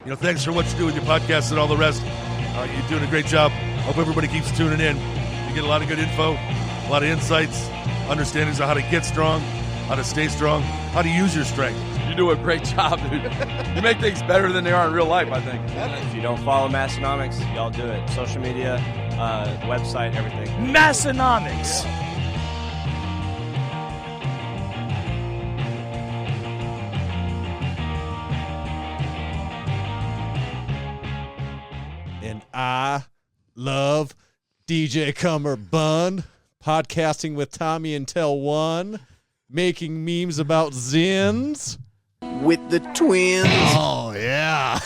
Thanks for what you do with your podcast and all the rest. You're doing a great job. Hope everybody keeps tuning in. You get a lot of good info, a lot of insights, understandings of how to get strong, how to stay strong, how to use your strength. You do a great job, dude. You make things better than they are in real life, I think. If you don't follow Massenomics, y'all do it. Social media, website, everything. Massenomics. And I love DJ Cummerbund, podcasting with Tommy and Tell One, making memes about Zins. With the twins. Oh, yeah.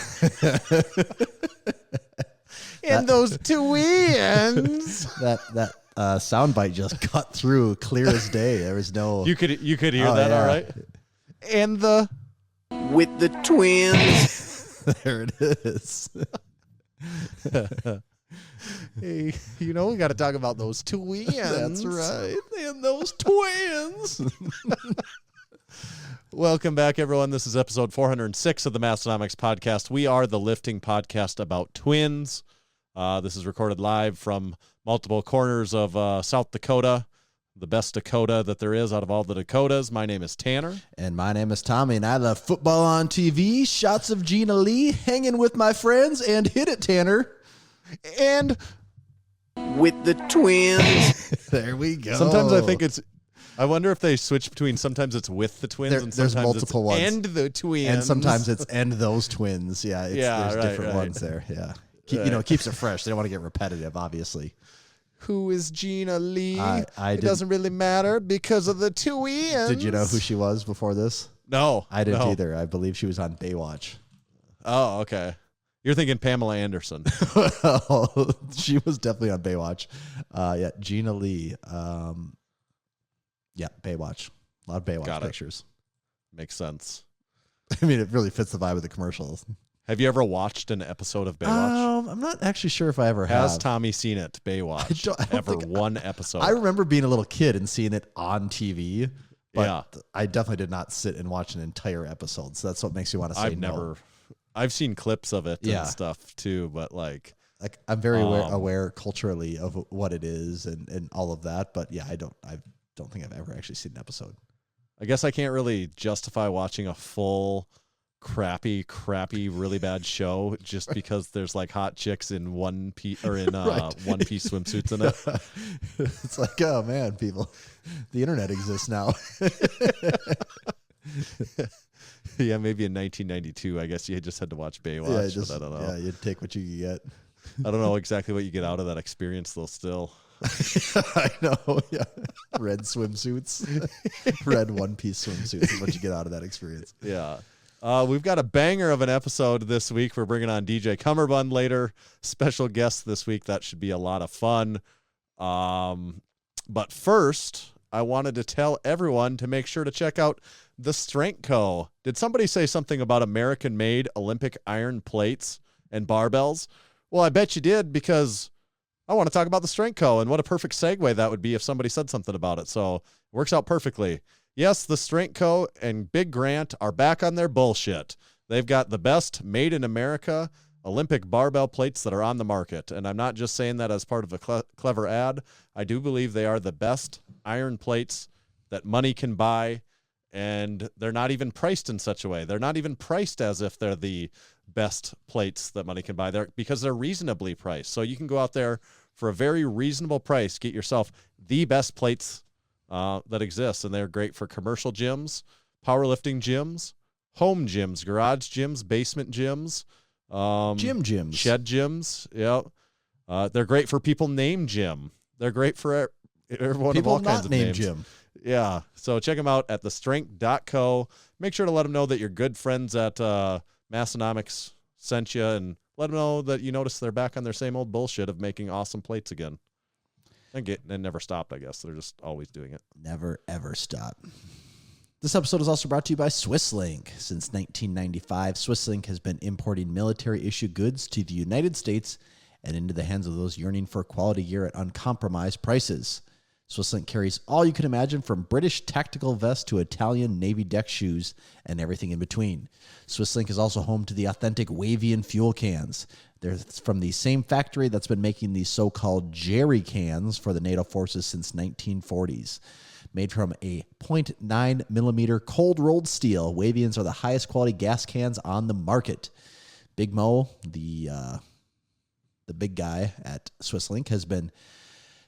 And those twins. That soundbite just cut through clear as day. There was no... You could hear that, yeah. All right? And the... With the twins. There it is. Hey, we got to talk about those twins. That's right. And those twins. Welcome back, everyone. This is episode 406 of the Massenomics podcast. We are the lifting podcast about twins. This is recorded live from multiple corners of South Dakota, the best Dakota that there is out of all the Dakotas. My name is Tanner. And my name is Tommy, and I love football on TV, shots of Gina Lee, hanging with my friends, and hit it, Tanner. And with the twins. There we go. Sometimes I think I wonder if they switch between sometimes it's with the twins and sometimes there's multiple ones. And the twins. And sometimes it's and those twins. Yeah, there's different ones there. Yeah. Keeps it fresh. They don't want to get repetitive, obviously. Who is Gina Lee? It doesn't really matter because of the twins. Did you know who she was before this? No. I didn't either. I believe she was on Baywatch. Oh, okay. You're thinking Pamela Anderson. Well, she was definitely on Baywatch. Yeah, Gina Lee. Yeah, Baywatch. A lot of Baywatch pictures. Makes sense. I mean, it really fits the vibe of the commercials. Have you ever watched an episode of Baywatch? I'm not actually sure if I ever have. Has Tommy seen it, Baywatch? I don't think one episode? I remember being a little kid and seeing it on TV, but yeah. I definitely did not sit and watch an entire episode, so that's what makes me want to say I've seen clips of it and stuff too, but like I'm very aware culturally of what it is and all of that, but yeah, I don't think I've ever actually seen an episode. I guess I can't really justify watching a full crappy, really bad show just because there's like hot chicks in one piece one piece swimsuits in it. It's like, oh man, people, the internet exists now. Yeah, maybe in 1992, I guess you just had to watch Baywatch. Yeah, I don't know. Yeah, you'd take what you could get. I don't know exactly what you get out of that experience, though. Still, I know. Yeah, red swimsuits, red one-piece swimsuits is what you get out of that experience. Yeah. We've got a banger of an episode this week. We're bringing on DJ Cummerbund later. Special guest this week. That should be a lot of fun. But first, I wanted to tell everyone to make sure to check out the Strength Co. Did somebody say something about American-made Olympic iron plates and barbells? Well, I bet you did, because I want to talk about the Strength Co. and what a perfect segue that would be if somebody said something about it. So it works out perfectly. Yes, the Strength Co. and Big Grant are back on their bullshit. They've got the best made in America Olympic barbell plates that are on the market. And I'm not just saying that as part of a clever ad. I do believe they are the best iron plates that money can buy. And they're not even priced in such a way. They're not even priced as if they're the best plates that money can buy, because they're reasonably priced. So you can go out there for a very reasonable price, get yourself the best plates that exist. And they're great for commercial gyms, powerlifting gyms, home gyms, garage gyms, basement gyms, gym gyms, shed gyms. Yeah. They're great for people named Jim. They're great for everyone people of all kinds of names. Jim. Yeah, so check them out at thestrength.co. Make sure to let them know that your good friends at Massenomics sent you, and let them know that you notice they're back on their same old bullshit of making awesome plates again. And never stopped, I guess. They're just always doing it. Never, ever stop. This episode is also brought to you by Swisslink. Since 1995, Swisslink has been importing military-issue goods to the United States and into the hands of those yearning for quality gear at uncompromised prices. Swisslink carries all you can imagine from British tactical vests to Italian Navy deck shoes and everything in between. Swisslink is also home to the authentic Wavian fuel cans. They're from the same factory that's been making these so-called jerry cans for the NATO forces since 1940s. Made from a 0.9 millimeter cold-rolled steel, Wavians are the highest quality gas cans on the market. Big Mo, the big guy at Swisslink,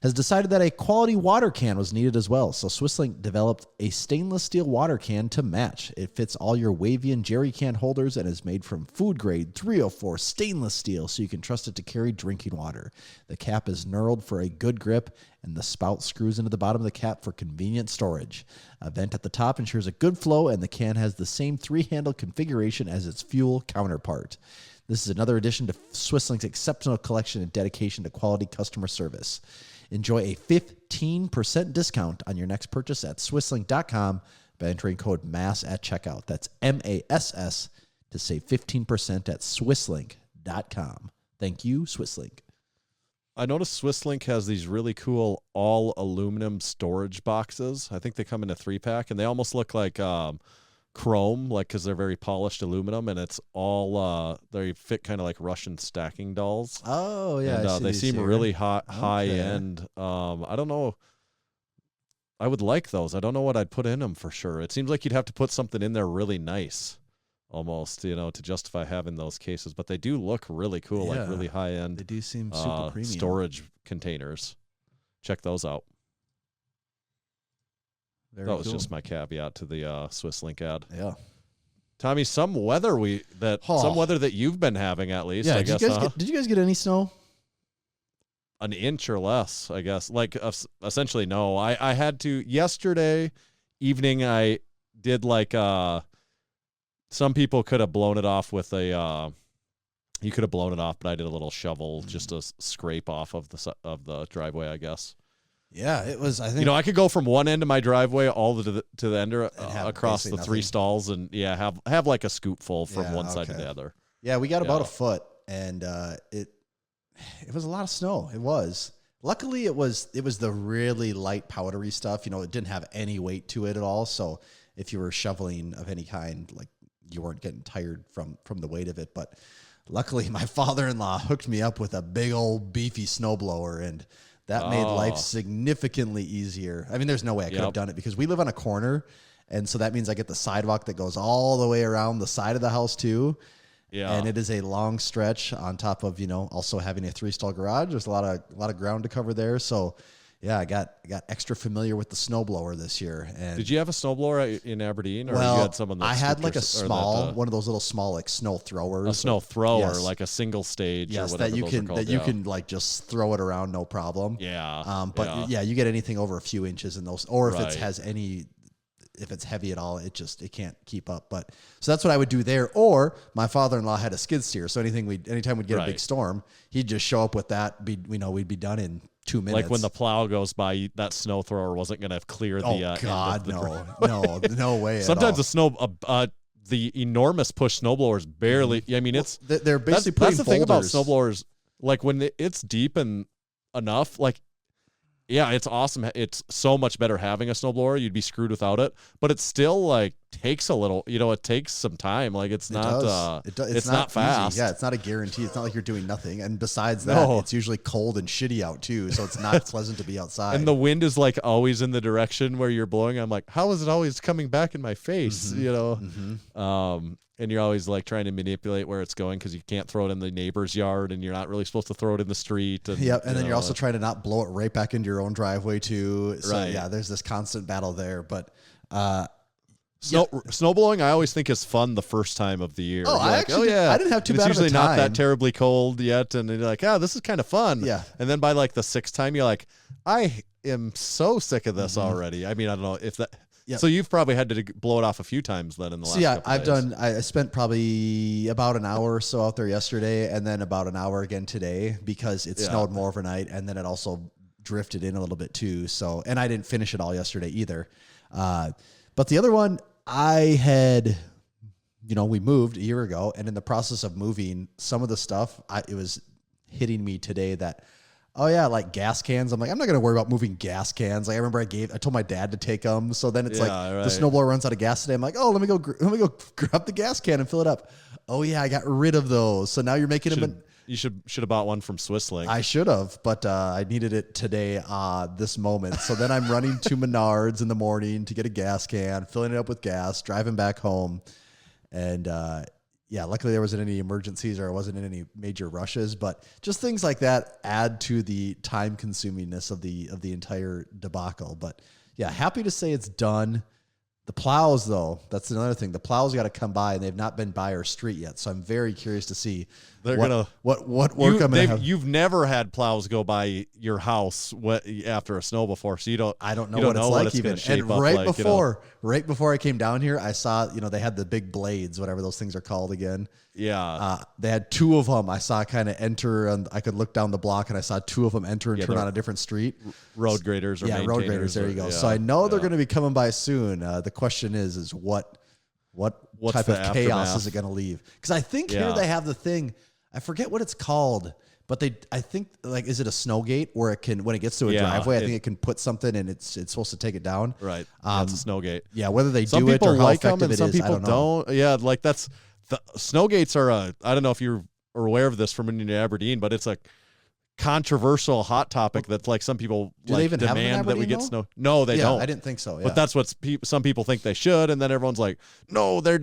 has decided that a quality water can was needed as well. So Swisslink developed a stainless steel water can to match. It fits all your Wavian jerry can holders and is made from food grade 304 stainless steel, so you can trust it to carry drinking water. The cap is knurled for a good grip, and the spout screws into the bottom of the cap for convenient storage. A vent at the top ensures a good flow, and the can has the same 3-handle configuration as its fuel counterpart. This is another addition to Swisslink's exceptional collection and dedication to quality customer service. Enjoy a 15% discount on your next purchase at Swisslink.com by entering code MASS at checkout. That's MASS to save 15% at Swisslink.com. Thank you, Swisslink. I noticed Swisslink has these really cool all aluminum storage boxes. I think they come in a 3-pack, and they almost look like chrome, like because they're very polished aluminum, and it's all they fit kind of like Russian stacking dolls. Oh yeah, and they seem here. really high end. I don't know. I would like those. I don't know what I'd put in them for sure. It seems like you'd have to put something in there really nice, almost, to justify having those cases. But they do look really cool, like really high end. They do seem super premium. Storage containers. Check those out. Very that was cool. just my caveat to the Swisslink ad. Yeah. Tommy, some weather that you've been having, at least. Yeah, I guess. Did you guys get any snow? An inch or less, I guess. Like essentially, no. I had to yesterday evening. I did like some people could have blown it off with a. You could have blown it off, but I did a little shovel just to scrape off of the driveway, I guess. Yeah, it was. I think I could go from one end of my driveway all to the end across the 3 stalls, and have like a scoop full from one side to the other. Yeah, we got about a foot, and it was a lot of snow. It was. Luckily, it was the really light powdery stuff. It didn't have any weight to it at all. So if you were shoveling of any kind, like you weren't getting tired from the weight of it. But luckily, my father-in-law hooked me up with a big old beefy snowblower, and that made life significantly easier. I mean, there's no way I could have done it because we live on a corner, and so that means I get the sidewalk that goes all the way around the side of the house too. Yeah, and it is a long stretch on top of also having a 3-stall garage. There's a lot of ground to cover there. So yeah, I got extra familiar with the snowblower this year. And did you have a snowblower in Aberdeen, or you had some on the? I had like a small one of those little small like snow throwers. A snow thrower, like a single stage. Yes, or whatever you can like just throw it around, no problem. Yeah. But you get anything over a few inches in those, or if if it's heavy at all, it can't keep up. But so that's what I would do there. Or my father-in-law had a skid steer, so anytime we'd get a big storm, he'd just show up with that. We'd be done in 2 minutes. Like when the plow goes by, that snow thrower wasn't going to clear the. Oh God, no way. Sometimes the enormous push snowblowers barely. I mean, they're basically that's the thing about snowblowers. Like when it's deep and enough, like. Yeah, it's awesome. It's so much better having a snowblower. You'd be screwed without it, but it still like takes a little. It takes some time. Like it's not fast. Easy. Yeah, it's not a guarantee. It's not like you're doing nothing. And besides that, it's usually cold and shitty out too, so it's not pleasant to be outside. And the wind is like always in the direction where you're blowing. I'm like, how is it always coming back in my face? And you're always like trying to manipulate where it's going because you can't throw it in the neighbor's yard, and you're not really supposed to throw it in the street. And, and then you're also trying to not blow it right back into your own driveway too. So yeah, there's this constant battle there. But snow blowing, I always think is fun the first time of the year. Oh, I didn't have too bad of a time. It's usually not that terribly cold yet, and you're like, this is kind of fun. Yeah. And then by like the 6th time, you're like, I am so sick of this already. I mean, I don't know if that. Yep. So you've probably had to blow it off a few times then in the last couple days. I spent probably about an hour or so out there yesterday, and then about an hour again today because it snowed more overnight, and then it also drifted in a little bit too. So, and I didn't finish it all yesterday either. But the other one I had, we moved a year ago, and in the process of moving, some of the stuff, it was hitting me today that Oh yeah, like gas cans. I'm like, I'm not gonna worry about moving gas cans. Like I remember I told my dad to take them. So then it's Yeah, like right. the snowblower runs out of gas today. I'm like, oh, let me go grab the gas can and fill it up. Oh yeah, I got rid of those. So now you're making them. You should have bought one from Swisslink. I should have, but I needed it today, this moment. So then I'm running to Menards in the morning to get a gas can, filling it up with gas, driving back home. And luckily there wasn't any emergencies or I wasn't in any major rushes, but just things like that add to the time consumingness of the entire debacle. But yeah, happy to say it's done. The plows, though, that's another thing. The plows got to come by, and they've not been by our street yet. So I'm very curious to see what work I'm going to have. You've never had plows go by your house after a snow before, so you don't. I don't know what it's like even. And right before I came down here, I saw they had the big blades, whatever those things are called again. Yeah. They had two of them. I saw kind of enter, and I could look down the block, and I saw two of them enter and turn on a different street. Road graders or road graders. There you go. So I know they're going to be coming by soon. The question is what type of chaos is it going to leave? Because I think here they have the thing. I forget what it's called, but I think is it a snow gate where it can, when it gets to a driveway, I think it can put something and it's supposed to take it down. Right. It's a snow gate. Yeah. Whether they some do it or how like effective them and it some is, people I don't know. Yeah. Like the snow gates are I don't know if you're aware of this from when you're in Aberdeen, but it's a controversial hot topic that's like some people do they even demand have that we get snow. No, they don't. I didn't think so. Yeah. But that's what some people think they should, and then everyone's like, no, they're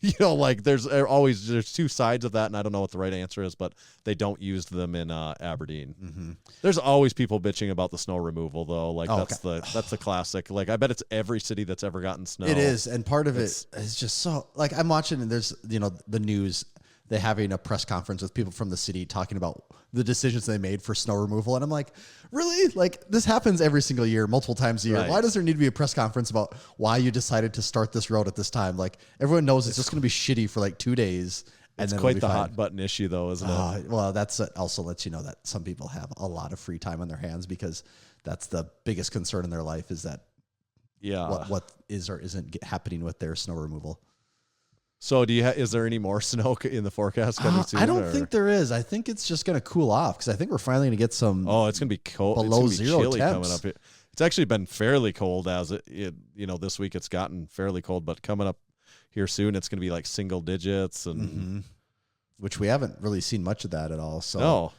there's two sides of that, and I don't know what the right answer is, but they don't use them in Aberdeen. Mm-hmm. There's always people bitching about the snow removal though. That's the classic. Like I bet it's every city that's ever gotten snow. It is, and part of it is just so like I'm watching, and there's the news. They're having a press conference with people from the city talking about the decisions they made for snow removal. And I'm like, really? Like this happens every single year, multiple times a year. Right. Why does there need to be a press conference about why you decided to start this road at this time? Like everyone knows it's just going to be shitty for like 2 days. And it's then quite the hot button issue though, isn't it? Well, that's also lets you know that some people have a lot of free time on their hands because that's the biggest concern in their life is that what is or isn't happening with their snow removal. So is there any more snow in the forecast coming soon? I don't think there is. I think it's just going to cool off because I think we're finally going to get some. Oh, it's going to be cold. Below it's zero chilly temps. coming up. It's actually been fairly cold as it this week it's gotten fairly cold, but coming up here soon it's going to be like single digits and which we haven't really seen much of that at all. So no.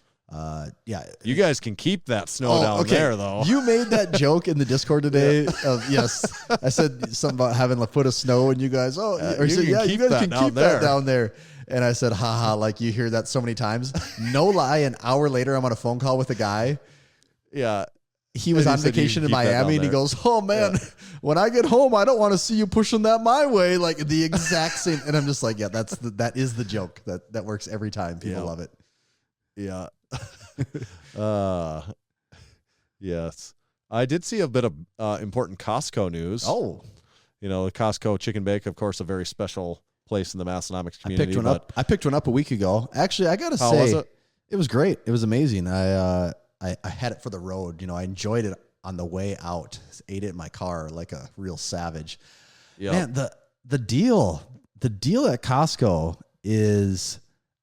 You guys can keep that snow down there, though. You made that joke in the Discord today. Yes, I said something about having a foot of snow, and you guys, you guys can keep that down there. And I said, haha, like you hear that so many times. No lie, an hour later, I'm on a phone call with a guy. Yeah. He was on vacation in Miami, and he goes, oh, man, when I get home, I don't want to see you pushing that my way. Like the exact same. And I'm just like, yeah, that is the joke. That works every time. People love it. Yeah. Yes. I did see a bit of important Costco news. Oh. The Costco Chicken Bake, of course, a very special place in the Massenomics community. I picked one up a week ago. Actually, I got to say, how was it? It was great. It was amazing. I had it for the road. I enjoyed it on the way out. Ate it in my car like a real savage. Yeah. Man, the deal at Costco is,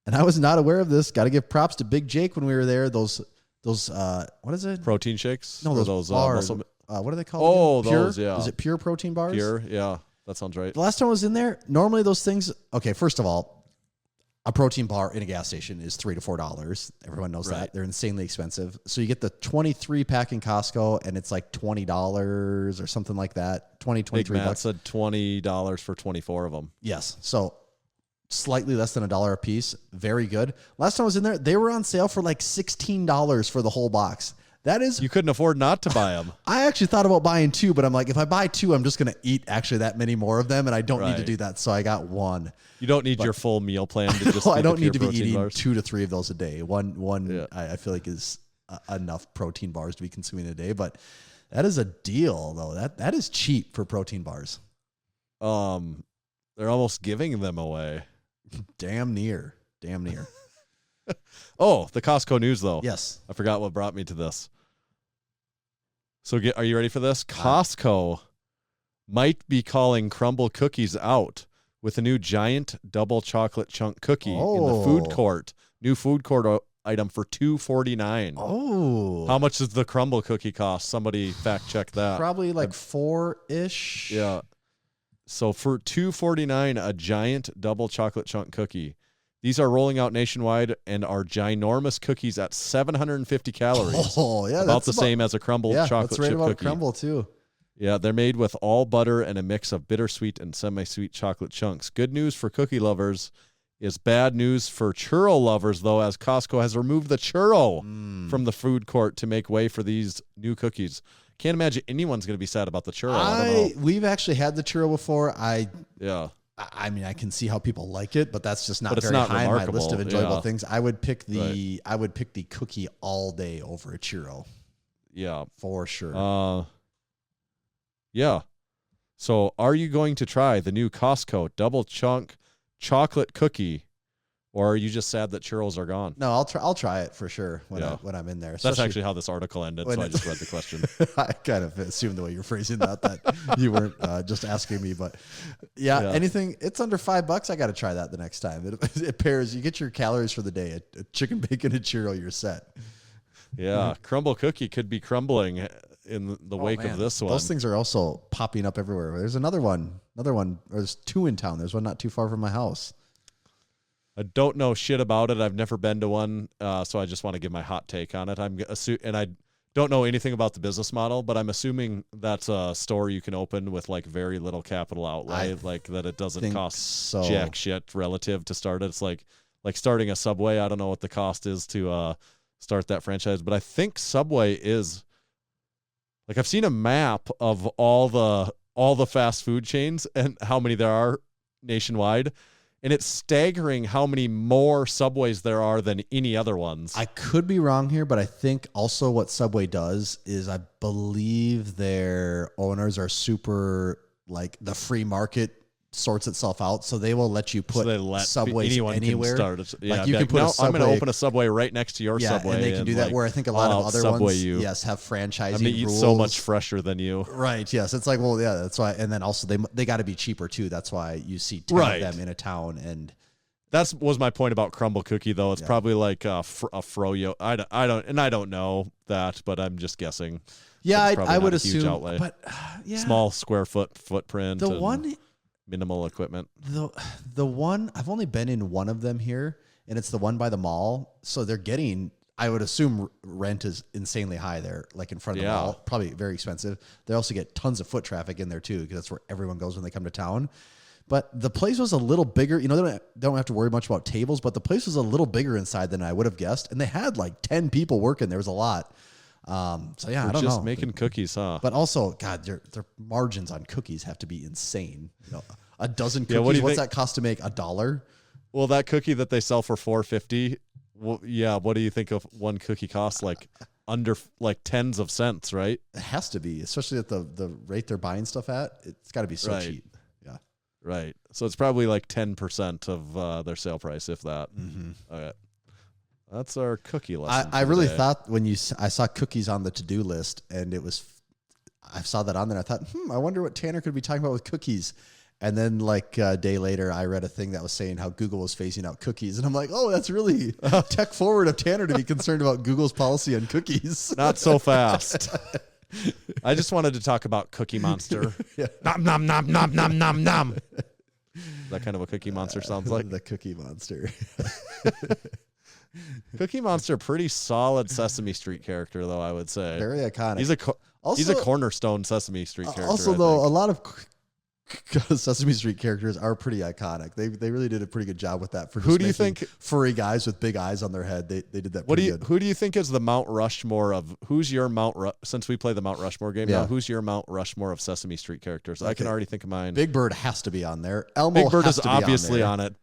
and I was not aware of this. Got to give props to Big Jake when we were there. Those what is it? Protein shakes? No, those bars. What are they called? Oh, again? Pure? those, yeah. Is it Pure protein bars? Pure, yeah. That sounds right. The last time I was in there, normally those things, okay, first of all, a protein bar in a gas station is $3 to $4. Everyone knows that. They're insanely expensive. So you get the 23 pack in Costco, and it's like $20 or something like that. 23 Big Matt bucks. said $20 for 24 of them. Yes. So slightly less than $1 a piece. Very good. Last time I was in there, they were on sale for like $16 for the whole box. That is, you couldn't afford not to buy them. I actually thought about buying two, but I'm like, if I buy two, I'm just going to eat actually that many more of them, and I don't need to do that. So I got one. You don't need your full meal plan to just. I don't need to be eating 2 to 3 of those a day. One, I feel like is enough protein bars to be consuming a day. But that is a deal, though. That is cheap for protein bars. They're almost giving them away. Damn near. Oh, the Costco news, though. Yes. I forgot what brought me to this. So are you ready for this? Costco might be calling crumble cookies out with a new giant double chocolate chunk cookie in the food court. New food court item for $2.49. Oh. How much does the crumble cookie cost? Somebody fact check that. Probably like 4-ish. Yeah. So for $2.49, a giant double chocolate chunk cookie. These are rolling out nationwide and are ginormous cookies at 750 calories. Oh, yeah. About the same as a crumbled chocolate that's right chip about cookie. crumble too. Yeah, they're made with all butter and a mix of bittersweet and semi-sweet chocolate chunks. Good news for cookie lovers is bad news for churro lovers, though, as Costco has removed the churro from the food court to make way for these new cookies. Can't imagine anyone's going to be sad about the churro. I don't know. We've actually had the churro before. Yeah. I mean, I can see how people like it, but that's just not But it's very not high on my list remarkable, of enjoyable yeah. things. I would pick the cookie all day over a churro Yeah. for sure. Yeah. So are you going to try the new Costco double chunk chocolate cookie, or are you just sad that churros are gone? No, I'll try it for sure when I'm in there. That's Especially actually how this article ended, so I just read the question. I kind of assumed the way you're phrasing that you weren't just asking me, but yeah, anything it's under $5, I got to try that the next time. It pairs. You get your calories for the day. A chicken bacon and churro, you're set. Yeah, crumble cookie could be crumbling in the wake of this one. Those things are also popping up everywhere. There's another one. There's two in town. There's one not too far from my house. I don't know shit about it. I've never been to one, so I just want to give my hot take on it. And I don't know anything about the business model, but I'm assuming that's a store you can open with like very little capital outlay, like that it doesn't cost jack shit relative to start it. It's like starting a Subway. I don't know what the cost is to start that franchise, but I think Subway is like, I've seen a map of all the fast food chains and how many there are nationwide. And it's staggering how many more Subways there are than any other ones. I could be wrong here, but I think also what Subway does is I believe their owners are super, like, the free market sorts itself out, so they will let you put Subways anywhere. Yeah, like you can put a Subway, I'm going to open a Subway right next to your Subway. And they can do that, where I think a lot of other Subway ones have franchising I'm going to eat rules. so much fresher than you. Right, yes. It's like, well, yeah, that's why. And then also they got to be cheaper too. That's why you see 10 of them in a town. And that was my point about crumble cookie, though. It's probably like a froyo. I don't know that, but I'm just guessing. Yeah, I would assume. Outlay. But small square footprint. The one minimal equipment. The one, I've only been in one of them here, and it's the one by the mall. So they're getting, I would assume rent is insanely high there, like in front of the mall. Probably very expensive. They also get tons of foot traffic in there too, because that's where everyone goes when they come to town. But the place was a little bigger. You know, they don't have to worry much about tables, but the place was a little bigger inside than I would have guessed. And they had like 10 people working. There was a lot. So yeah, I don't know. Just making cookies, huh? But also, God, their margins on cookies have to be insane. You know, a dozen cookies. What's that cost to make? $1? Well, that cookie that they sell for $4.50. Well, yeah. What do you think of one cookie costs? Like under like tens of cents, right? It has to be, especially at the rate they're buying stuff at. It's got to be so cheap. Yeah. Right. So it's probably like 10% of their sale price, if that. Mm-hmm. Okay. That's our cookie lesson. I really thought when I saw cookies on the to-do list, and I saw that on there. I thought, I wonder what Tanner could be talking about with cookies. And then like a day later, I read a thing that was saying how Google was phasing out cookies. And I'm like, oh, that's really tech forward of Tanner to be concerned about Google's policy on cookies. Not so fast. I just wanted to talk about Cookie Monster. Nom, nom, nom, nom, nom, nom, nom. That kind of a Cookie Monster sounds like. The Cookie Monster. Cookie Monster, pretty solid Sesame Street character, though, I would say. Very iconic. He's a cornerstone Sesame Street character. Also, though, a lot of Sesame Street characters are pretty iconic. They really did a pretty good job with that. For who do you think furry guys with big eyes on their head? They did that. Good. Who do you think is the Mount Rushmore of who's your since we play the Mount Rushmore game now? Who's your Mount Rushmore of Sesame Street characters? Okay. I can already think of mine. Big Bird has to be on there. Elmo Big Bird has is to be obviously on it.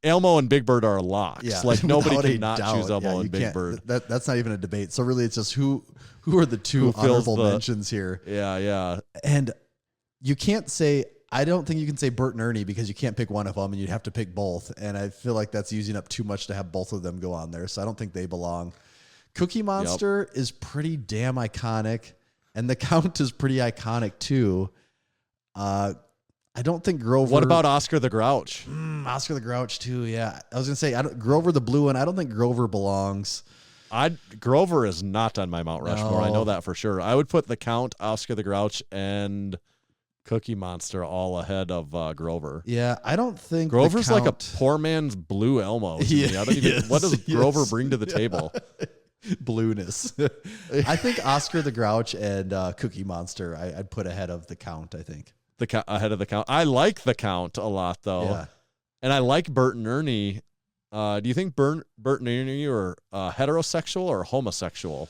Elmo and Big Bird are locks. Yeah, like nobody can not choose Elmo and Big Bird. That's not even a debate. So really, it's just who are the two honorable mentions here. Yeah. And you can't say. I don't think you can say Bert and Ernie because you can't pick one of them and you'd have to pick both. And I feel like that's using up too much to have both of them go on there. So I don't think they belong. Cookie Monster is pretty damn iconic. And the Count is pretty iconic too. I I don't think Grover. What about Oscar the Grouch? Oscar the Grouch too? Yeah, I was gonna say Grover the blue one. I don't think Grover belongs. Grover is not on my Mount Rushmore. I know No. that for sure. I would put the Count, Oscar the Grouch, and Cookie Monster all ahead of Grover. Yeah, I don't think Grover's the like a Count- poor man's Blue Elmo. To Yeah, me. I don't even. yes, What does Grover yes. bring to the table? blueness. I think Oscar the Grouch and Cookie Monster I'd put ahead of the Count. I think. Ahead of the Count. I like the Count a lot though, Yeah. and I like Bert and Ernie. Do you think Bert and Ernie are heterosexual or homosexual?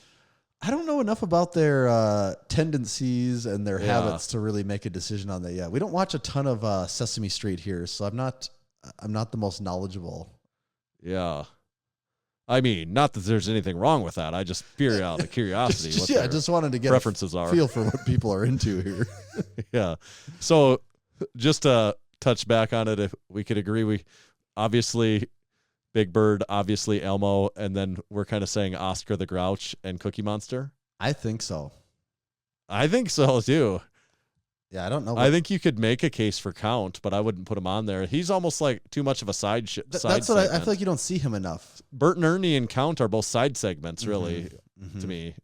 I don't know enough about their tendencies and their Yeah. habits to really make a decision on that yet. We don't watch a ton of Sesame Street here, so I'm not the most knowledgeable. Yeah. I mean, not that there's anything wrong with that. I just out of curiosity. Just, what yeah, their just wanted to get preferences a are. feel for what people are into here. Yeah. So just to touch back on it, if we could agree, we obviously Big Bird, obviously Elmo, and then we're kind of saying Oscar the Grouch and Cookie Monster. I think so. I think so too. Yeah, I don't know. I think you could make a case for Count, but I wouldn't put him on there. He's almost like too much of a side that's what I segment. feel like. You don't see him enough. Bert and Ernie and Count are both side segments, really, to me.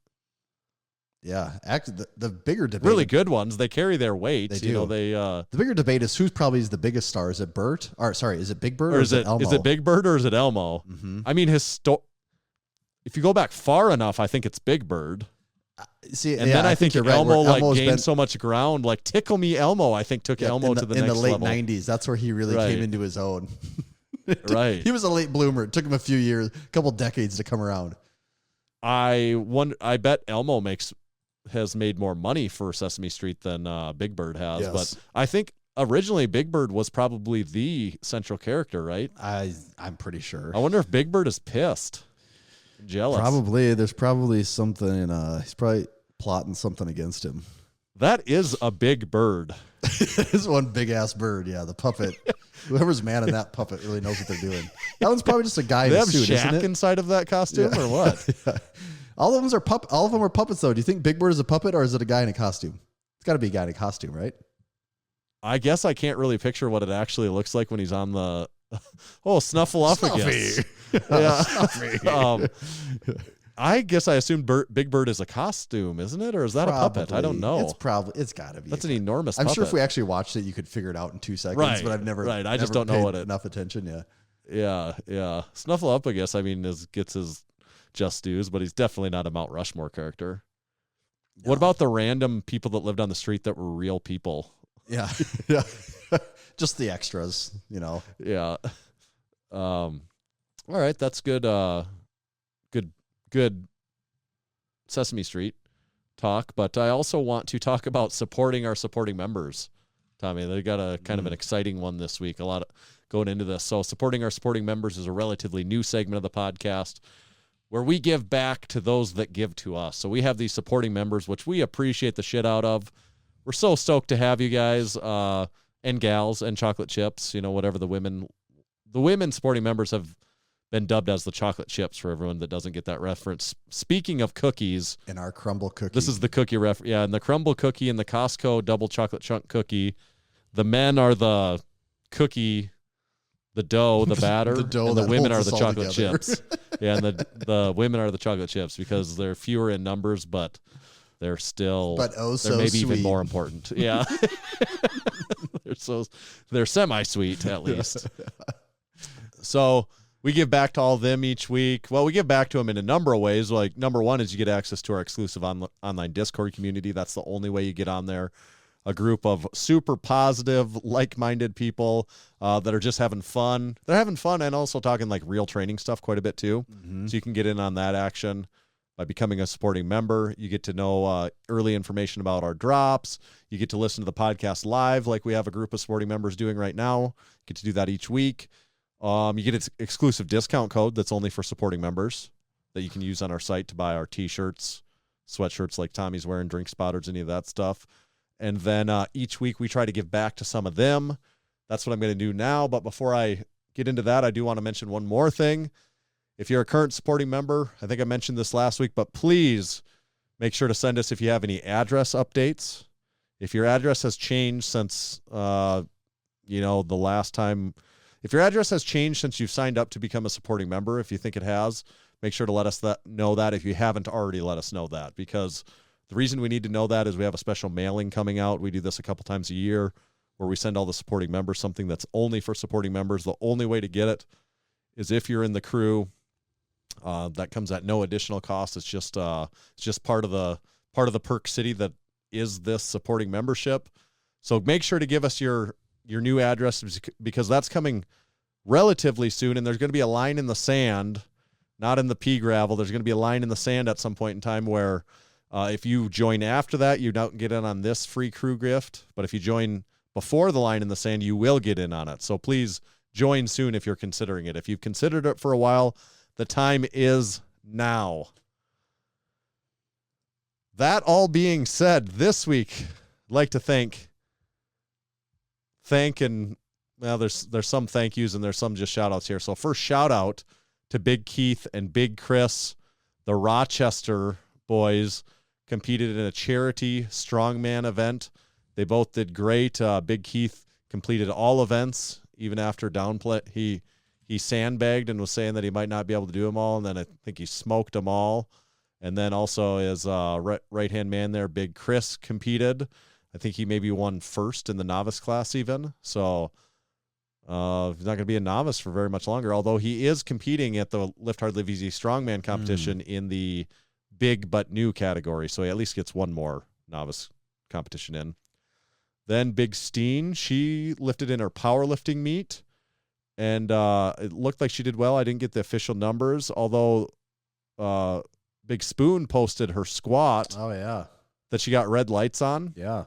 Yeah, actually, the bigger debate. Really good ones. They carry their weight. They You know, do. they The bigger debate is who's probably is the biggest star. Is it Bert? Or sorry, is it Big Bird or is it Elmo? is it Big Bird or is it Elmo? I mean, if you go back far enough, I think it's Big Bird. See, And yeah, then I think you're right, Elmo where like Elmo's gained been- so much ground. Like Tickle Me Elmo, I think took Elmo to the in next the late level. '90s. That's where he really Right. came into his own. Right. He was a late bloomer. It took him a few years, a couple decades to come around. I bet Elmo has made more money for Sesame Street than Big Bird has. Yes. But I think originally Big Bird was probably the central character, right? I'm pretty sure. I wonder if Big Bird is pissed, jealous. Probably. There's probably something. He's probably plotting something against him. That is a big bird. This one big ass bird. Yeah, the puppet. Whoever's manning that puppet really knows what they're doing. That one's probably just a guy in They a have suit, isn't Shaq it? inside of that costume or what? Yeah. All of them are puppets, though. Do you think Big Bird is a puppet or is it a guy in a costume? It's got to be a guy in a costume, right? I guess I can't really picture what it actually looks like when he's on the Snuffleupagus. Yeah. I guess I assumed Big Bird is a costume, isn't it? Or is that a puppet? I don't know. It's got to be. That's an enormous I'm puppet. sure if we actually watched it, you could figure it out in 2 seconds. Right, But I've never. right. I just never don't know paid what it- enough attention. Yeah. Yeah. Snuffleupagus, I mean, gets his just dues, but he's definitely not a Mount Rushmore character. What about the random people that lived on the street that were real people? Yeah. Yeah. Just the extras, you know. Yeah. All right, that's good. Good Sesame Street talk, but I also want to talk about supporting our supporting members. Tommy, they got a kind of an exciting one this week. A lot of going into this. So supporting our supporting members is a relatively new segment of the podcast where we give back to those that give to us. So we have these supporting members, which we appreciate the shit out of. We're so stoked to have you guys and gals and chocolate chips, whatever the women supporting members have been dubbed as the chocolate chips for everyone that doesn't get that reference. Speaking of cookies, And our crumble cookie. this is the cookie reference. Yeah, and the crumble cookie and the Costco double chocolate chunk cookie. The men are the cookie, the dough, the batter, The dough and the that women are holds the us all chocolate together. chips. Yeah, and the women are the chocolate chips because they're fewer in numbers, but they're still But oh they're so maybe sweet. even more important. Yeah. they're semi-sweet at least. So we give back to all of them each week. Well, we give back to them in a number of ways. Like number one is you get access to our exclusive online Discord community. That's the only way you get on there. A group of super positive, like-minded people that are just having fun. They're having fun and also talking like real training stuff quite a bit too. So you can get in on that action by becoming a supporting member. You get to know early information about our drops. You get to listen to the podcast live like we have a group of supporting members doing right now. You get to do that each week. You get an exclusive discount code that's only for supporting members that you can use on our site to buy our T-shirts, sweatshirts like Tommy's wearing, drink spotters, any of that stuff. And then each week we try to give back to some of them. That's what I'm going to do now. But before I get into that, I do want to mention one more thing. If you're a current supporting member, I think I mentioned this last week, but please make sure to send us if you have any address updates. If your address has changed since the last time, if your address has changed since you've signed up to become a supporting member, if you think it has, make sure to let us know that if you haven't already let us know that, because the reason we need to know that is we have a special mailing coming out. We do this a couple times a year where we send all the supporting members something that's only for supporting members. The only way to get it is if you're in the crew. That comes at no additional cost. It's just part of the perk city that is this supporting membership. So make sure to give us your new address, because that's coming relatively soon, and there's going to be a line in the sand, not in the pea gravel. There's going to be a line in the sand at some point in time where if you join after that, you don't get in on this free crew gift, but if you join before the line in the sand, you will get in on it. So please join soon if you're considering it. If you've considered it for a while, the time is now. That all being said, this week, I'd like to thank and, well, there's some thank yous and there's some just shout outs here. So first shout out to Big Keith and Big Chris, the Rochester boys, competed in a charity strongman event. They both did great. Big Keith completed all events, even after downplay. He sandbagged and was saying that he might not be able to do them all, and then I think he smoked them all. And then also his right-hand man there, Big Chris, competed. I think he maybe won first in the novice class even. So he's not going to be a novice for very much longer, although he is competing at the Lift Hard Live Easy Strongman competition in the big but new category. So he at least gets one more novice competition in. Then Big Steen, she lifted in her powerlifting meet, and it looked like she did well. I didn't get the official numbers, although Big Spoon posted her squat. Oh, yeah. That she got red lights on. Yeah.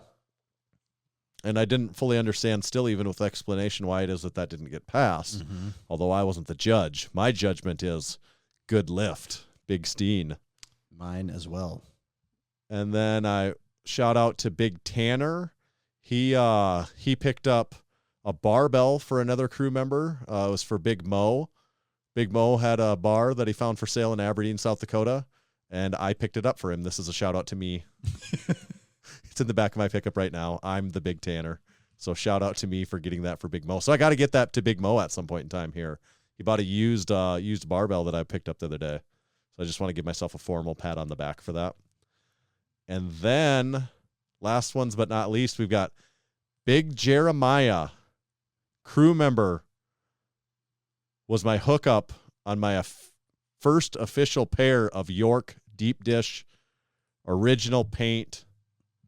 And I didn't fully understand still, even with explanation, why it is that didn't get passed, although I wasn't the judge. My judgment is good lift, Big Steen. Mine as well. And then I shout out to Big Tanner. He picked up a barbell for another crew member. It was for Big Mo. Big Mo had a bar that he found for sale in Aberdeen, South Dakota, and I picked it up for him. This is a shout out to me. It's in the back of my pickup right now. I'm the Big Tanner. So shout out to me for getting that for Big Mo. So I got to get that to Big Mo at some point in time here. He bought a used barbell that I picked up the other day. So I just want to give myself a formal pat on the back for that. And then last ones but not least, we've got Big Jeremiah, crew member, was my hookup on my first official pair of York deep dish original paint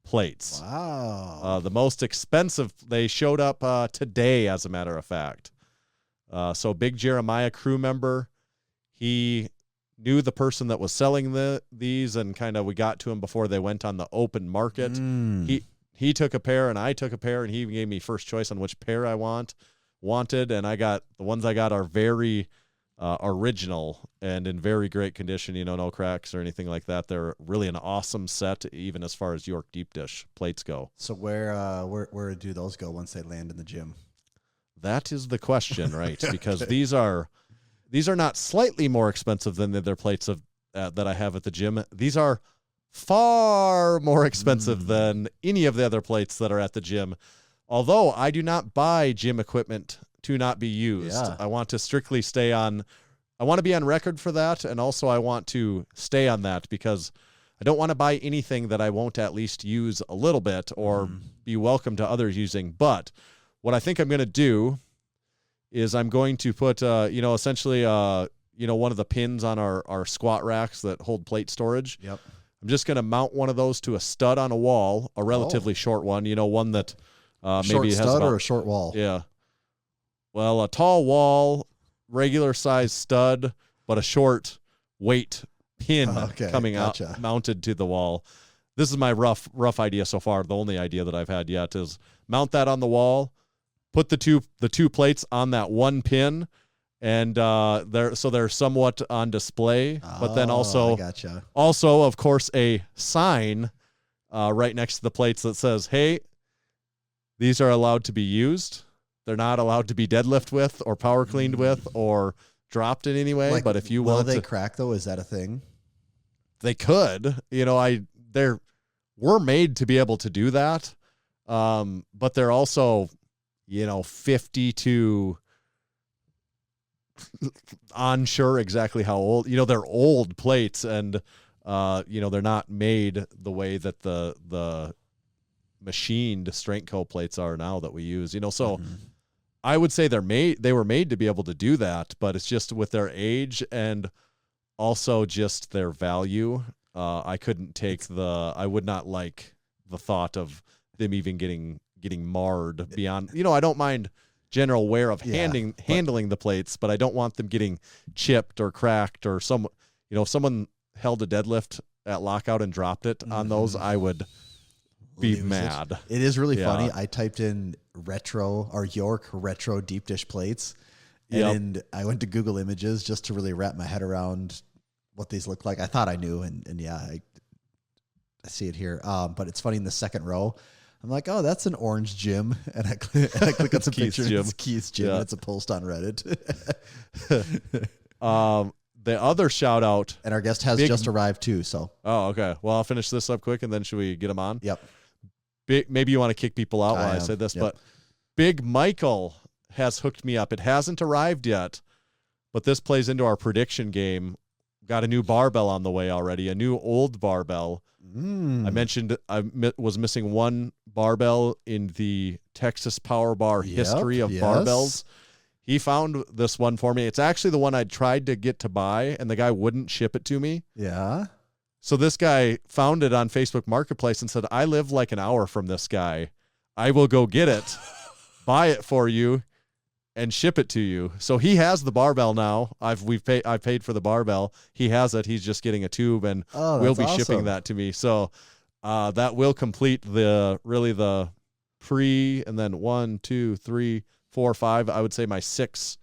plates. Wow. The most expensive. They showed up today, as a matter of fact. So Big Jeremiah, crew member, he knew the person that was selling these, and kind of we got to him before they went on the open market. He took a pair and I took a pair, and he gave me first choice on which pair I wanted, and I got the ones I got are very original and in very great condition, no cracks or anything like that. They're really an awesome set, even as far as York deep dish plates go. So where do those go once they land in the gym? That is the question, right? Because these are not slightly more expensive than the other plates that I have at the gym. These are far more expensive than any of the other plates that are at the gym. Although I do not buy gym equipment to not be used. Yeah. I want to strictly I want to be on record for that, and also I want to stay on that because I don't want to buy anything that I won't at least use a little bit or be welcome to others using. But what I think I'm going to do is I'm going to put, essentially, one of the pins on our squat racks that hold plate storage. Yep. I'm just going to mount one of those to a stud on a wall, a relatively short one, one that maybe short has stud about, or a short wall? Yeah. Well, a tall wall, regular size stud, but a short weight pin coming out, mounted to the wall. This is my rough idea so far. The only idea that I've had yet is mount that on the wall, put the two plates on that one pin, and they're somewhat on display. But then also of course a sign right next to the plates that says, "Hey, these are allowed to be used. They're not allowed to be deadlift with or power cleaned with or dropped in any way." But if you want they crack though? Is that a thing? They could. We're made to be able to do that. But they're also 50 to unsure exactly how old. They're old plates, and they're not made the way that the machined strength co plates are now that we use. So I would say they were made to be able to do that, but it's just with their age and also just their value. I would not like the thought of them even getting marred beyond, I don't mind general wear of handling the plates, but I don't want them getting chipped or cracked or if someone held a deadlift at lockout and dropped it on those, I would be mad. It is really funny. I typed in York retro deep dish plates, and I went to Google Images just to really wrap my head around what these look like. I thought I knew, and I see it here. But it's funny, in the second row, I'm like, oh, that's an orange gym, and I click on some pictures. It's Keith's gym. And it's a post on Reddit. The other shout out, and our guest has just arrived too. So okay. Well, I'll finish this up quick, and then should we get him on? Yep. Maybe you want to kick people out while I say this, but Big Michael has hooked me up. It hasn't arrived yet, but this plays into our prediction game. Got a new barbell on the way already, a new old barbell. I mentioned I was missing one barbell in the Texas Power Bar history of barbells. He found this one for me. It's actually the one I tried to get to buy, and the guy wouldn't ship it to me. Yeah. So this guy found it on Facebook Marketplace and said, I live like an hour from this guy. I will go get it, buy it for you, and ship it to you. So he has the barbell now. I've paid for the barbell. He has it. He's just getting a tube, and we'll be shipping that to me. So that will complete the pre, and then 1, 2, 3, 4, 5. I would say my six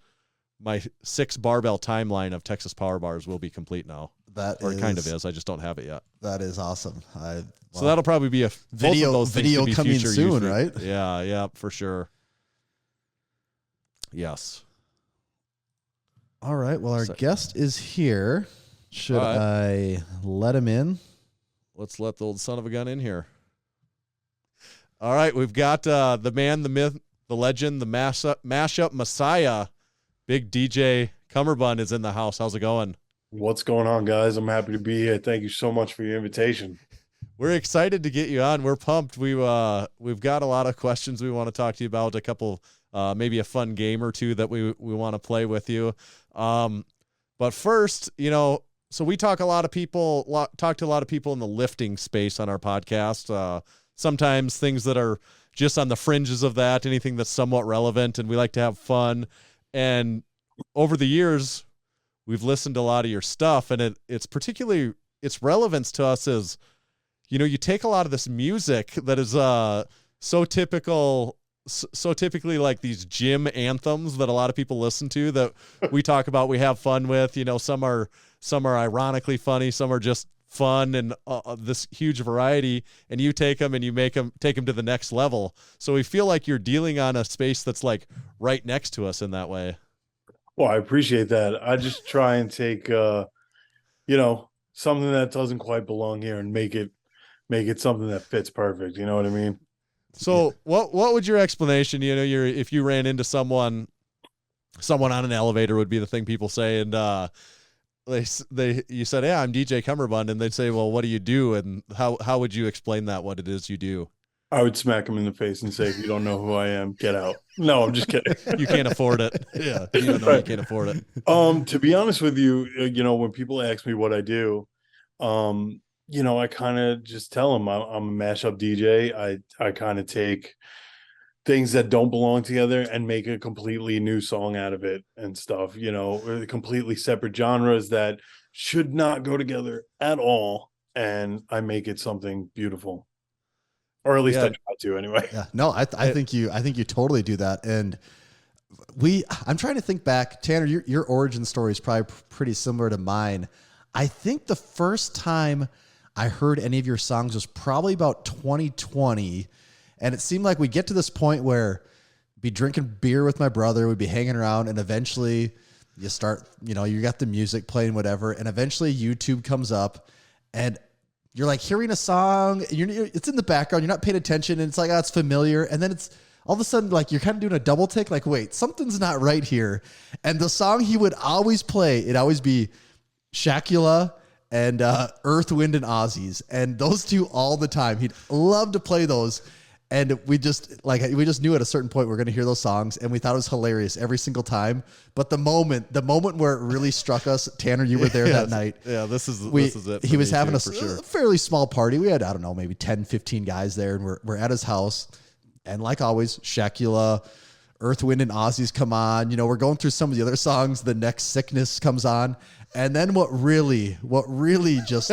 barbell timeline of Texas Power Bars will be complete now. It kind of is. I just don't have it yet. That is awesome. So that'll probably be a video coming soon, right? Yeah, for sure. Yes. All right. Well, our guest is here. Should I let him in? Let's let the old son of a gun in here. All right. We've got the man, the myth, the legend, the Mashup Messiah. Big DJ Cummerbund is in the house. How's it going? What's going on, guys? I'm happy to be here. Thank you so much for your invitation. We're excited to get you on. We're pumped. We've got a lot of questions we want to talk to you about, a couple, maybe a fun game or two that we want to play with you. But first, so we talk to a lot of people in the lifting space on our podcast. Sometimes things that are just on the fringes of that, anything that's somewhat relevant, and we like to have fun. And over the years, we've listened to a lot of your stuff, and its relevance to us is, you take a lot of this music that is so typically like these gym anthems that a lot of people listen to, that we talk about, we have fun with. Some are ironically funny, some are just fun, and this huge variety, and you take them and you take them to the next level. So we feel like you're dealing on a space that's like right next to us in that way. Well, I appreciate that. I just try and take, something that doesn't quite belong here and make it something that fits perfect. You know what I mean? So what would your explanation, if you ran into someone on an elevator would be the thing people say. And, you said, yeah, I'm DJ Cummerbund, and they'd say, well, what do you do? And how would you explain that, what it is you do? I would smack them in the face and say, if you don't know who I am, get out. No, I'm just kidding. You can't afford it. Yeah. You can't afford it. To be honest with you, when people ask me what I do, I kind of just tell them I'm a mashup DJ. I kind of take things that don't belong together and make a completely new song out of it and stuff, completely separate genres that should not go together at all. And I make it something beautiful. Or at least I try to anyway. Yeah. No, I think you totally do that. And I'm trying to think back, Tanner, your origin story is probably pretty similar to mine. I think the first time I heard any of your songs was probably about 2020. And it seemed like we get to this point where I'd be drinking beer with my brother, we'd be hanging around, and eventually you start, you got the music playing, whatever. And eventually YouTube comes up, and you're like hearing a song, it's in the background, you're not paying attention, and it's like, oh, it's familiar. And then it's all of a sudden, like, you're kind of doing a double take, like, wait, something's not right here. And the song he would always play, it'd always be Shakula and Earth, Wind, and Aussies. And those two all the time. He'd love to play those. And we just knew at a certain point we we're going to hear those songs, and we thought it was hilarious every single time. But the moment where it really struck us, Tanner, you were there that night. Yeah, this is it. He was having a sure. fairly small party. We had, I don't know, maybe 10, 15 guys there, and we're at his house. And like always, Shakula, Earth, Wind, and Aussies come on. You know, we're going through some of the other songs. The Next Sickness comes on. And then what really just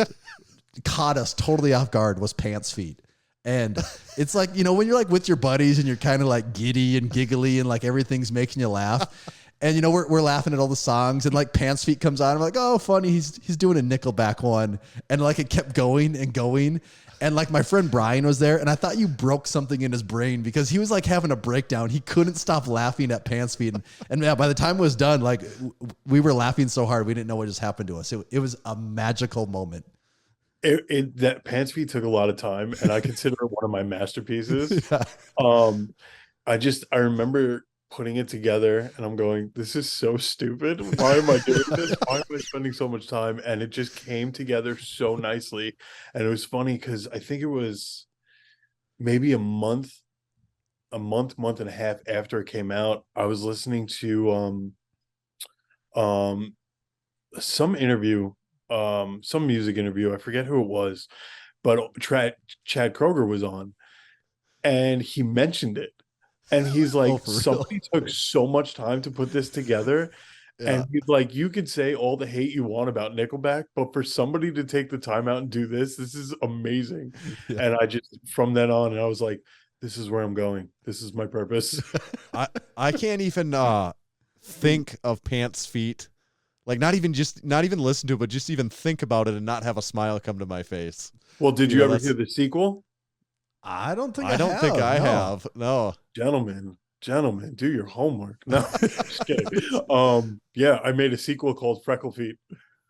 caught us totally off guard was Pants Feet. And it's like, you know, when you're like with your buddies and you're kind of like giddy and giggly and like everything's making you laugh. And, you know, we're laughing at all the songs, and like Pants Feet comes on. I'm like, oh, funny. He's doing a Nickelback one. And like it kept going and going. And like my friend Brian was there, and I thought you broke something in his brain because he was like having a breakdown. He couldn't stop laughing at Pants Feet. And yeah, by the time it was done, like we were laughing so hard, we didn't know what just happened to us. It was a magical moment. That Pants Feet took a lot of time, and I consider it one of my masterpieces. Yeah. I remember putting it together, and I'm going, this is so stupid. Why am I doing this? Why am I spending so much time? And it just came together so nicely. And it was funny because I think it was maybe a month and a half after it came out. I was listening to some interview. Some music interview, I forget who it was, but Chad Kroger was on, and he mentioned it, and he's like, somebody took so much time to put this together. And he's like, you could say all the hate you want about Nickelback, but for somebody to take the time out and do this is amazing. And I just, from then on, I was like, this is where I'm going, this is my purpose. I can't even think of Pants Feet. Like not even listen to it, but just even think about it and not have a smile come to my face. Well, did you ever hear the sequel? I don't think I have. No. Gentlemen, do your homework. No, just kidding. Yeah, I made a sequel called Freckle Feet.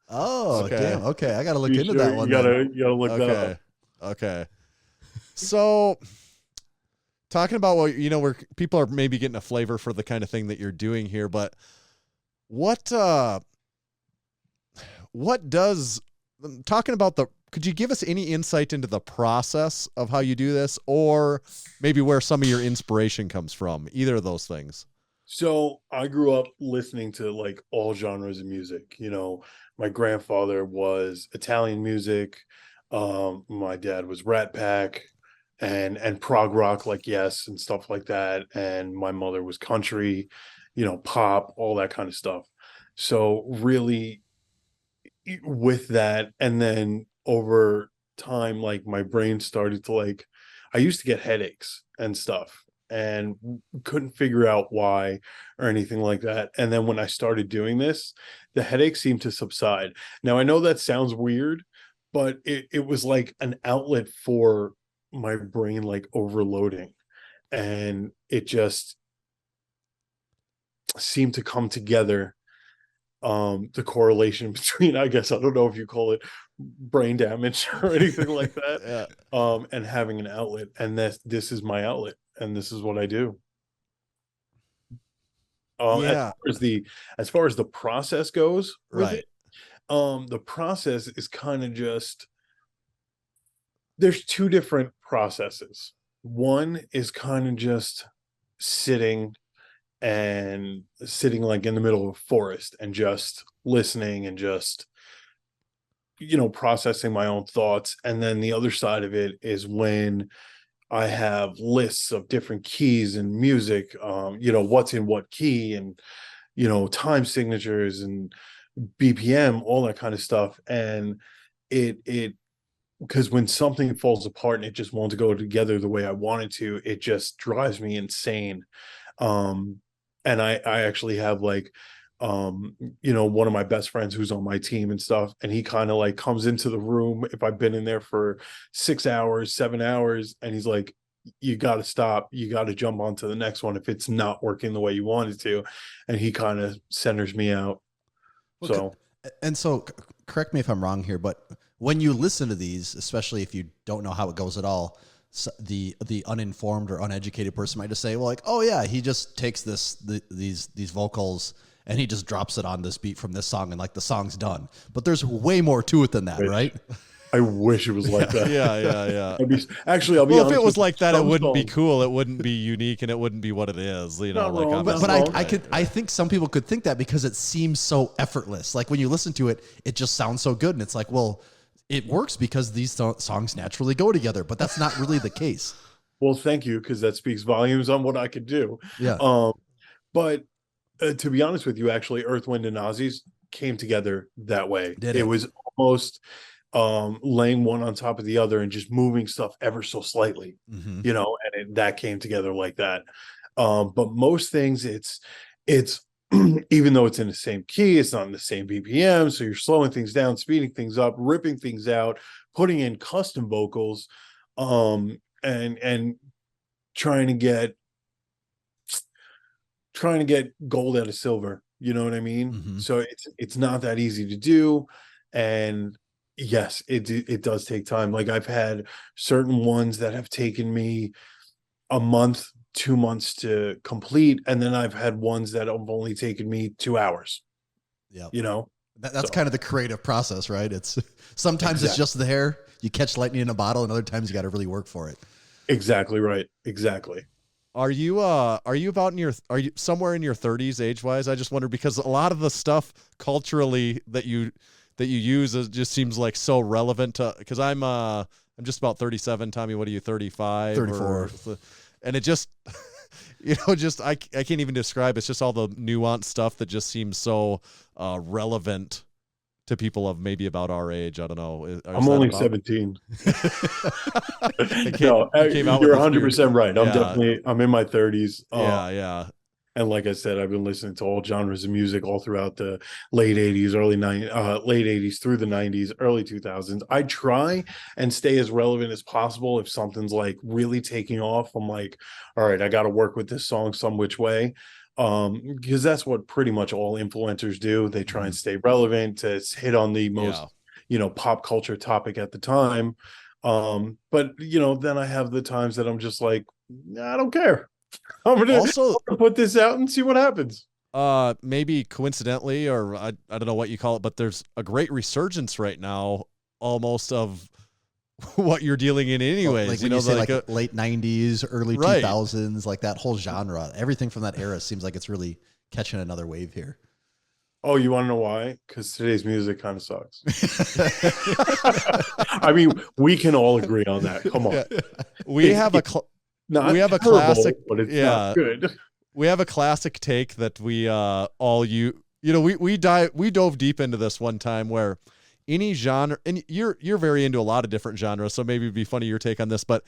Oh, okay. Damn. Okay, I got to look into that one. You gotta look that up. Okay. So, talking about what, you know, where people are maybe getting a flavor for the kind of thing that you're doing here, but could you give us any insight into the process of how you do this, or maybe where some of your inspiration comes from? Either of those things. So I grew up listening to like all genres of music. You know, my grandfather was Italian music. My dad was Rat Pack and prog rock, like Yes and stuff like that. And my mother was country, you know, pop, all that kind of stuff. So really with that, and then over time, like my brain started to like, I used to get headaches and stuff and couldn't figure out why or anything like that. And then when I started doing this, the headaches seemed to subside. Now I know that sounds weird, but it was like an outlet for my brain, like overloading, and it just seemed to come together. The correlation between, I guess, I don't know if you call it brain damage or anything like that. And having an outlet, and this is my outlet, and this is what I do. As far as the process goes, right? The process is kind of just, there's two different processes. One is kind of just sitting like in the middle of a forest and just listening and just, you know, processing my own thoughts. And then the other side of it is when I have lists of different keys and music, you know, what's in what key, and, you know, time signatures and BPM, all that kind of stuff. And it because when something falls apart and it just won't go together the way I want it to, it just drives me insane. And I actually have like, you know, one of my best friends who's on my team and stuff, and he kind of like comes into the room if I've been in there for 6 hours, 7 hours, and he's like, you got to stop, you got to jump on to the next one if it's not working the way you want it to. And he kind of centers me out. So correct me if I'm wrong here, but when you listen to these, especially if you don't know how it goes at all, the uninformed or uneducated person might just say, well, like, oh yeah, he just takes these vocals and he just drops it on this beat from this song and like the song's done. But there's way more to it than that, right? I wish it was like that. Yeah. I'll be Well, honest, if it was like that, it some wouldn't be songs- cool. It wouldn't be unique, and it wouldn't be what it is. You know, Not like wrong, But obviously. I think some people could think that because it seems so effortless. Like when you listen to it, it just sounds so good, and it's like, well, it works because these songs naturally go together. But that's not really the case. Well, thank you, because that speaks volumes on what I could do. Yeah. But to be honest with you, actually, Earth, Wind, and Ozzy's came together that way. Did it it? was almost laying one on top of the other and just moving stuff ever so slightly, Mhm. you know, and that came together like that. But most things, it's even though it's in the same key, it's not in the same BPM, so you're slowing things down, speeding things up, ripping things out, putting in custom vocals, and trying to get gold out of silver, you know what I mean? Mhm. So it's not that easy to do, and yes, it does take time. Like I've had certain ones that have taken me a month, 2 months to complete, and then I've had ones that have only taken me 2 hours, Yeah. you know. That's So- kind of the creative process, right? It's sometimes it's just there. You catch lightning in a bottle, and other times you got to really work for it. Exactly right. Exactly. Are you about are you somewhere in your 30s age wise? I just wonder, because a lot of the stuff culturally that you use just seems like so relevant to, because I'm just about 37. Tommy, what are you, 35? 34. And it just, I can't even describe. It's just all the nuanced stuff that just seems so relevant to people of maybe about our age. I don't know. I'm only 17. It No, came out with you're this 100% right. Yeah. I'm in my 30s. Yeah. And like I said, I've been listening to all genres of music all throughout the late 80s, late 80s through the 90s, early 2000s. I try and stay as relevant as possible. If something's like really taking off, I'm like, all right, I got to work with this song some which way. Because that's what pretty much all influencers do. They try and stay relevant to hit on the most, pop culture topic at the time. But then I have the times that I'm just like, I don't care. I'm gonna put this out and see what happens. Maybe coincidentally, or I don't know what you call it, but there's a great resurgence right now, almost, of what you're dealing in anyways. Like when you say like late 90s, early 2000s, like that whole genre, everything from that era seems like it's really catching another wave here. Oh, you want to know why? Because today's music kind of sucks. I mean, we can all agree on that. Come on. We have a classic, but it's not good. We have a classic take that we all we dove deep into this one time, where any genre, and you're very into a lot of different genres, so maybe it'd be funny your take on this, but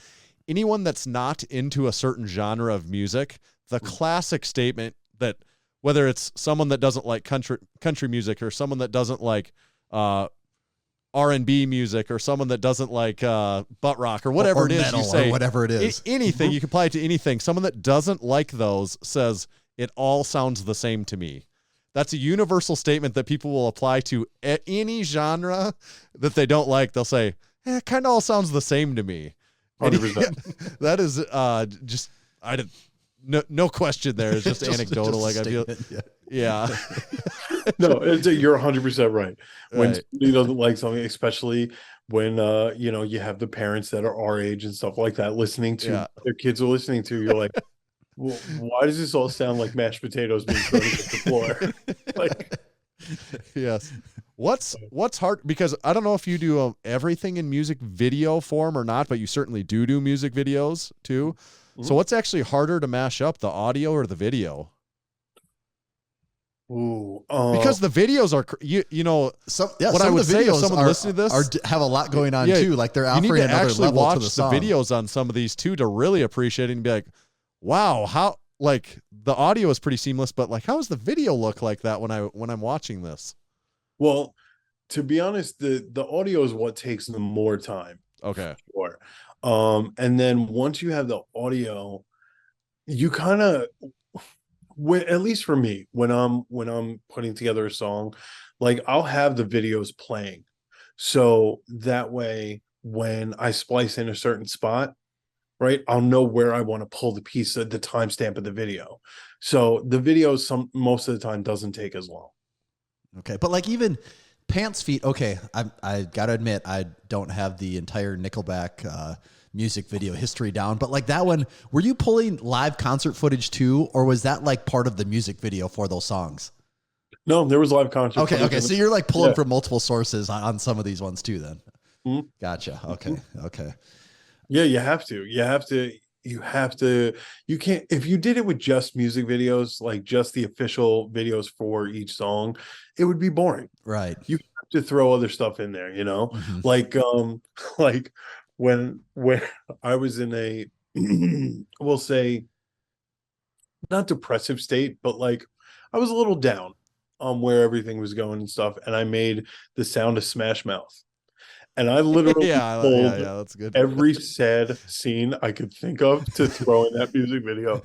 anyone that's not into a certain genre of music, the classic statement that, whether it's someone that doesn't like country music, or someone that doesn't like R&B music, or someone that doesn't like butt rock, or whatever or it is, metal, you say, or whatever it is, anything, you can apply it to anything. Someone that doesn't like those says it all sounds the same to me. That's a universal statement that people will apply to any genre that they don't like. They'll say, it kind of all sounds the same to me. 100%. That is just, no question there. It's just anecdotal. Like I feel, yeah. No, you're 100% right. When somebody doesn't like something, especially when you have the parents that are our age and stuff like that listening to their kids are listening to, you're like, well, why does this all sound like mashed potatoes being thrown against the floor? Like, yes. What's hard, because I don't know if you do everything in music video form or not, but you certainly do music videos too. Mm-hmm. So what's actually harder to mash up, the audio or the video? Ooh, because the videos are, what I would say if someone listening to this have a lot going on too. Like they're offering another level to the song. You need to actually watch the videos on some of these too to really appreciate it and be like, wow, how, like, the audio is pretty seamless, but like, how does the video look like that when I'm watching this? Well, to be honest, the audio is what takes them more time. Okay. Sure. And then once you have the audio, you kind of, at least for me, when I'm putting together a song, like I'll have the videos playing, so that way when I splice in a certain spot, right? I'll know where I want to pull the piece at the timestamp of the video. So the video most of the time doesn't take as long. Okay. But like even Pants Feet, okay, I got to admit, I don't have the entire Nickelback music video history down, but like that one, were you pulling live concert footage too, or was that like part of the music video for those songs? No, there was live concert. Okay. So you're like pulling from multiple sources on some of these ones too then. Mm-hmm. Gotcha. Okay. Okay. Yeah, you have to. You can't, if you did it with just music videos, like just the official videos for each song, it would be boring. Right. You have to throw other stuff in there, you know? Mm-hmm. Like when I was in a we'll say not depressive state, but like I was a little down on where everything was going and stuff, and I made the sound of Smash Mouth. And I literally pulled that's good. every sad scene I could think of to throw in that music video,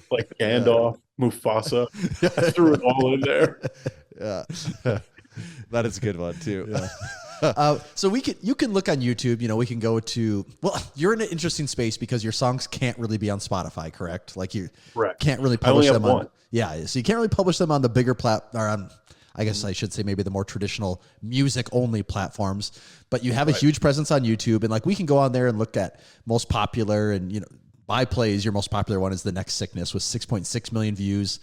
like Gandalf, Mufasa. I threw it all in there. Yeah, that is a good one too. Yeah. So you can look on YouTube. You know, we can go to. Well, you're in an interesting space because your songs can't really be on Spotify, correct? Like you can't really publish them on. Yeah, so you can't really publish them on the bigger or on. I guess I should say maybe the more traditional music only platforms, but you have a huge presence on YouTube, and like we can go on there and look at most popular, and you know, by plays, your most popular one is The Next Sickness with 6.6 million views.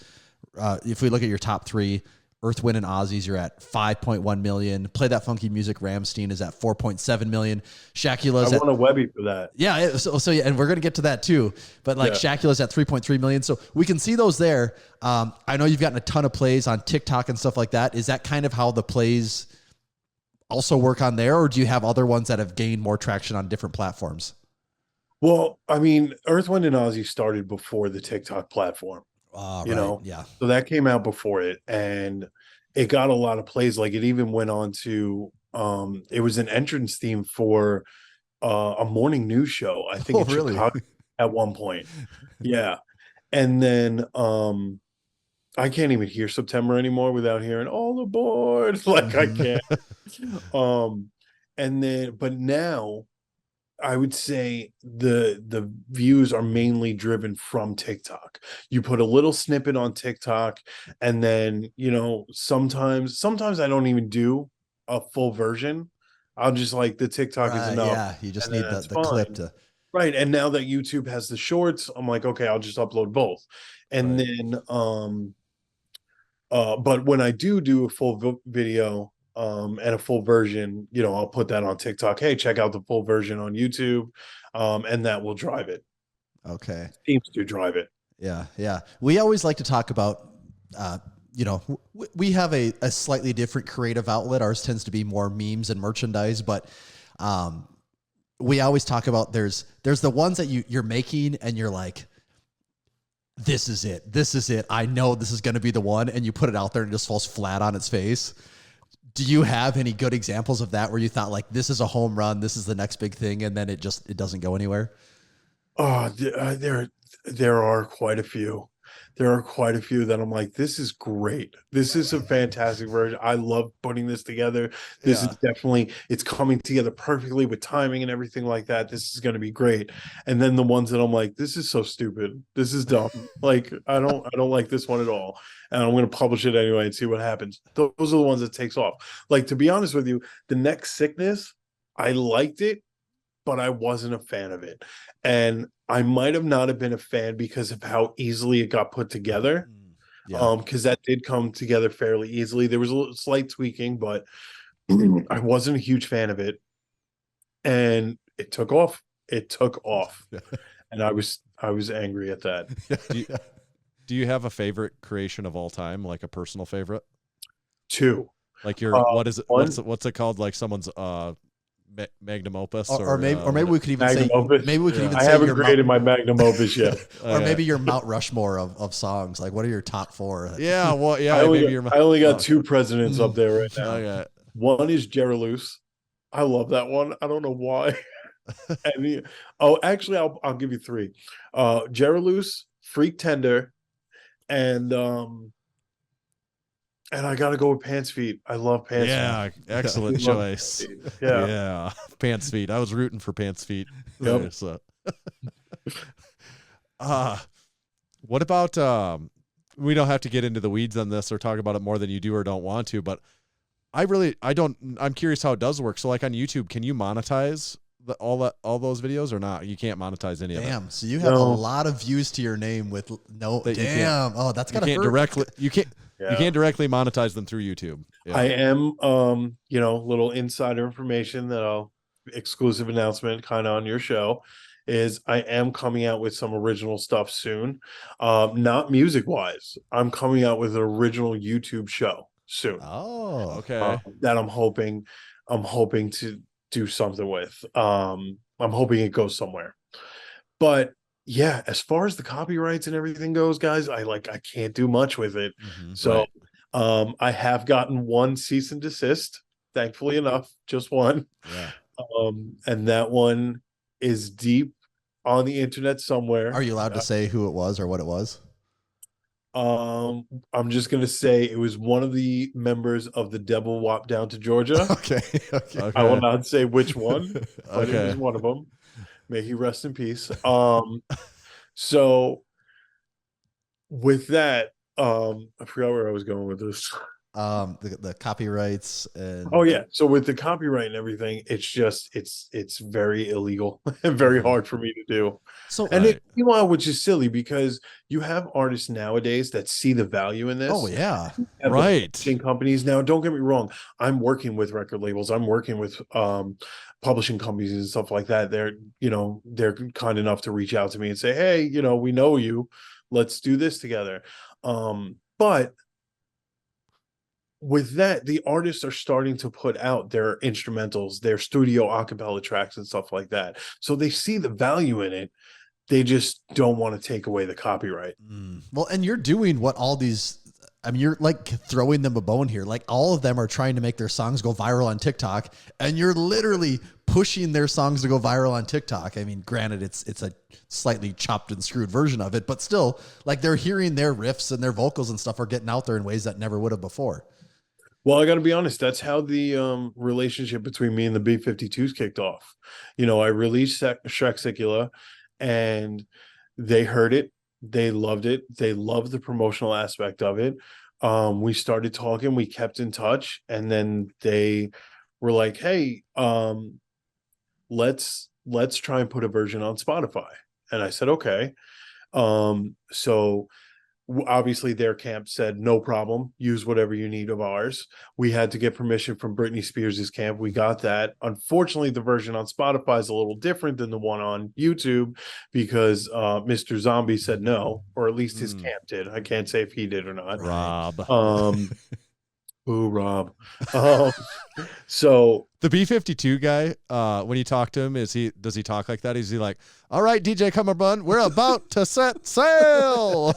If we look at your top three, Earth, Wind, and Ozzy's, you're at 5.1 million. Play That Funky Music, Rammstein is at 4.7 million. Shakula's I want a Webby for that. Yeah, so yeah, and we're gonna get to that too. But like Shakula's at 3.3 million, so we can see those there. I know you've gotten a ton of plays on TikTok and stuff like that. Is that kind of how the plays also work on there, or do you have other ones that have gained more traction on different platforms? Well, I mean, Earth, Wind, and Ozzy started before the TikTok platform. You know, so that came out before it, and it got a lot of plays. Like it even went on to it was an entrance theme for a morning news show, I think, in Chicago at one point. Yeah. And then I can't even hear September anymore without hearing all aboard. Like I can't. And then but now I would say the views are mainly driven from TikTok. You put a little snippet on TikTok, and then, you know, sometimes I don't even do a full version. I'll just like the TikTok is enough. Yeah, you just need the clip to. Right. And now that YouTube has the shorts, I'm like, okay, I'll just upload both. And then but when I do a full video and a full version, you know, I'll put that on TikTok. Hey, check out the full version on YouTube. And that will drive it. Okay. Seems to drive it. Yeah. Yeah. We always like to talk about, you know, we have a slightly different creative outlet. Ours tends to be more memes and merchandise, but, we always talk about there's the ones that you're making and you're like, this is it. This is it. I know this is going to be the one. And you put it out there and it just falls flat on its face. Do you have any good examples of that where you thought like, this is a home run, this is the next big thing, and then it doesn't go anywhere? Oh, there are quite a few. There are quite a few that I'm like, this is great. This is a fantastic version. I love putting this together. This is definitely, it's coming together perfectly with timing and everything like that. This is going to be great. And then the ones that I'm like, this is so stupid. This is dumb. Like, I don't like this one at all. And I'm going to publish it anyway and see what happens. Those are the ones that takes off. Like, to be honest with you, The Next Sickness, I liked it, but I wasn't a fan of it. And I might have not have been a fan because of how easily it got put together. Because that did come together fairly easily. There was a little slight tweaking, but I wasn't a huge fan of it. And it took off. It took off. And I was angry at that. Do you have a favorite creation of all time, like a personal favorite? Two. Like your what is it? What's it called? Like someone's magnum opus, or maybe we could even say opus. Maybe we could even say I haven't created my magnum opus yet. Or maybe your Mount Rushmore of songs. Like, what are your top four? Yeah, well, yeah. I only got two presidents up there right now. Okay. One is Jeraloose. I love that one. I don't know why. And actually, I'll give you three. Jeraloose, Freak Tender, and I got to go with Pants Feet. I love Pants Feet. Yeah, excellent choice. Yeah. Pants Feet. I was rooting for Pants Feet. Yep. What about we don't have to get into the weeds on this or talk about it more than you do or don't want to, but I'm curious how it does work. So like on YouTube, can you monetize all those videos or not? You can't monetize any of it. Damn. So you have a lot of views to your name with no. Damn. Oh, that's gotta hurt. You can't directly monetize them through YouTube. Yeah. I am, little insider information that exclusive announcement kind of on your show is I am coming out with some original stuff soon. Not music wise. I'm coming out with an original YouTube show soon. Oh, okay. That I'm hoping to do something with. I'm hoping it goes somewhere. But yeah, as far as the copyrights and everything goes, guys, I can't do much with it. Mm-hmm. So I have gotten one cease and desist, thankfully enough, just one. Yeah. And that one is deep on the internet somewhere. Are you allowed to say who it was or what it was? I'm just gonna say it was one of the members of the Devil Wop Down to Georgia. Okay. I will not say which one, but Okay. it was one of them. May he rest in peace. So with that, I forgot where I was going with this. The copyrights and Oh yeah. So with the copyright and everything, it's very illegal and very hard for me to do. so And meanwhile, which is silly because you have artists nowadays that see the value in this. oh yeah. Have the Right. publishing companies now. Don't get me wrong. I'm working with record labels. I'm working with publishing companies and stuff like that. They're kind enough to reach out to me and say, hey, we know you. Let's do this together. But with that, the artists are starting to put out their instrumentals, their studio acapella tracks and stuff like that. So they see the value in it. They just don't want to take away the copyright. Well, and you're doing what all these, I mean, you're like throwing them a bone here. Like all of them are trying to make their songs go viral on TikTok, and you're literally pushing their songs to go viral on TikTok. I mean, granted, it's a slightly chopped and screwed version of it, but still, like they're hearing their riffs and their vocals and stuff are getting out there in ways that never would have before. Well, I got to be honest. That's how the relationship between me and the B-52s kicked off. I released Shrek Sikula, and they heard it. They loved it. They loved the promotional aspect of it. We started talking. We kept in touch, and then they were like, "Hey, let's try and put a version on Spotify." And I said, "Okay." So obviously their camp said no problem, use whatever you need of ours. We had to get permission from Britney Spears's camp. We got that. Unfortunately, the version on Spotify is a little different than the one on YouTube because Mr. Zombie said no, or at least his camp did. I can't say if he did or not. Rob. Ooh, Rob. So The B-52 guy, when you talk to him, does he talk like that? Is he like, all right, DJ Cummerbund, we're about to set sail?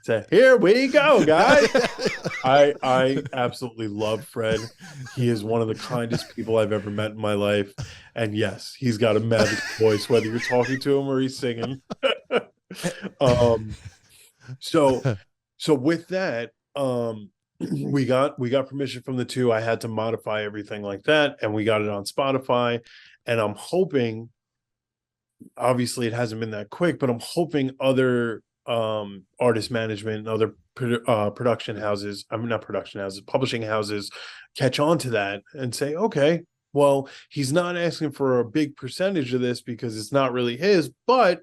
So here we go, guys. I absolutely love Fred. He is one of the kindest people I've ever met in my life. And yes, he's got a magic voice, whether you're talking to him or he's singing. So with that, we got permission from the two. I had to modify everything like that, and we got it on Spotify. And I'm hoping, obviously it hasn't been that quick, but I'm hoping other artist management and other publishing houses catch on to that and say, okay, well, he's not asking for a big percentage of this because it's not really his, but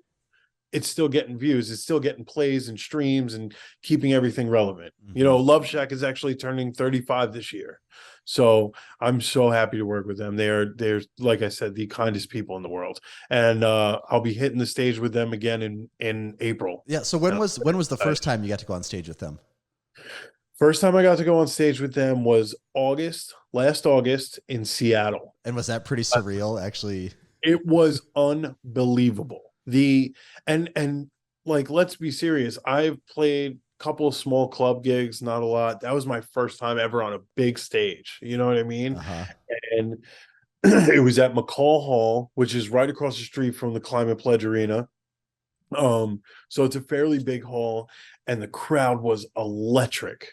it's still getting views, it's still getting plays and streams and keeping everything relevant. Love Shack is actually turning 35 this year. So I'm so happy to work with them. They're like I said, the kindest people in the world. And I'll be hitting the stage with them again in April. Yeah. So when was the first time you got to go on stage with them? First time I got to go on stage with them was last August in Seattle. And was that pretty surreal, actually? It was unbelievable. And let's be serious. I've played a couple of small club gigs, not a lot. That was my first time ever on a big stage. You know what I mean? And it was at McCall Hall, which is right across the street from the Climate Pledge Arena. So it's a fairly big hall, and the crowd was electric.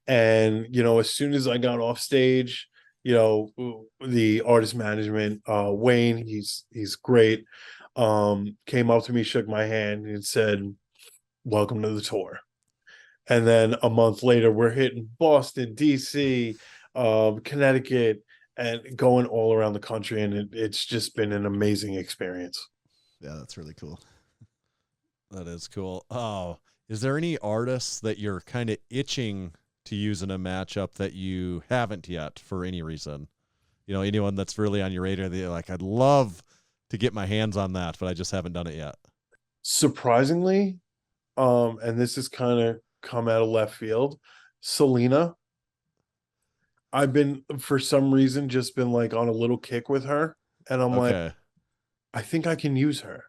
And as soon as I got off stage, the artist management, Wayne, he's great. Came up to me, shook my hand, and said, "Welcome to the tour." And then a month later, we're hitting Boston, DC, Connecticut, and going all around the country. And it's just been an amazing experience. Yeah, that's really cool. That is cool. Oh, is there any artists that you're kind of itching to use in a matchup that you haven't yet for any reason? Anyone that's really on your radar that you're like, I'd love to get my hands on that, but I just haven't done it yet. Surprisingly, and this is kind of come out of left field, Selena. I've been, for some reason, just been like on a little kick with her, and I'm like, I think I can use her.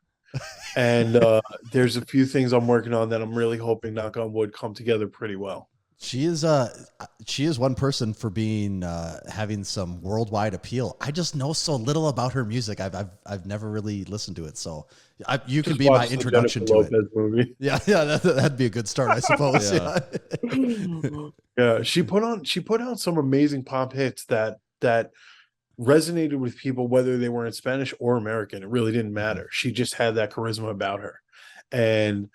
And there's a few things I'm working on that I'm really hoping, knock on wood, come together pretty well. She is one person for being having some worldwide appeal. I just know so little about her music. I've never really listened to it, so you can be my introduction to it. Movie. Yeah, that'd be a good start, I suppose. Yeah. Yeah, she put out some amazing pop hits that resonated with people, whether they were in Spanish or American. It really didn't matter. She just had that charisma about her, and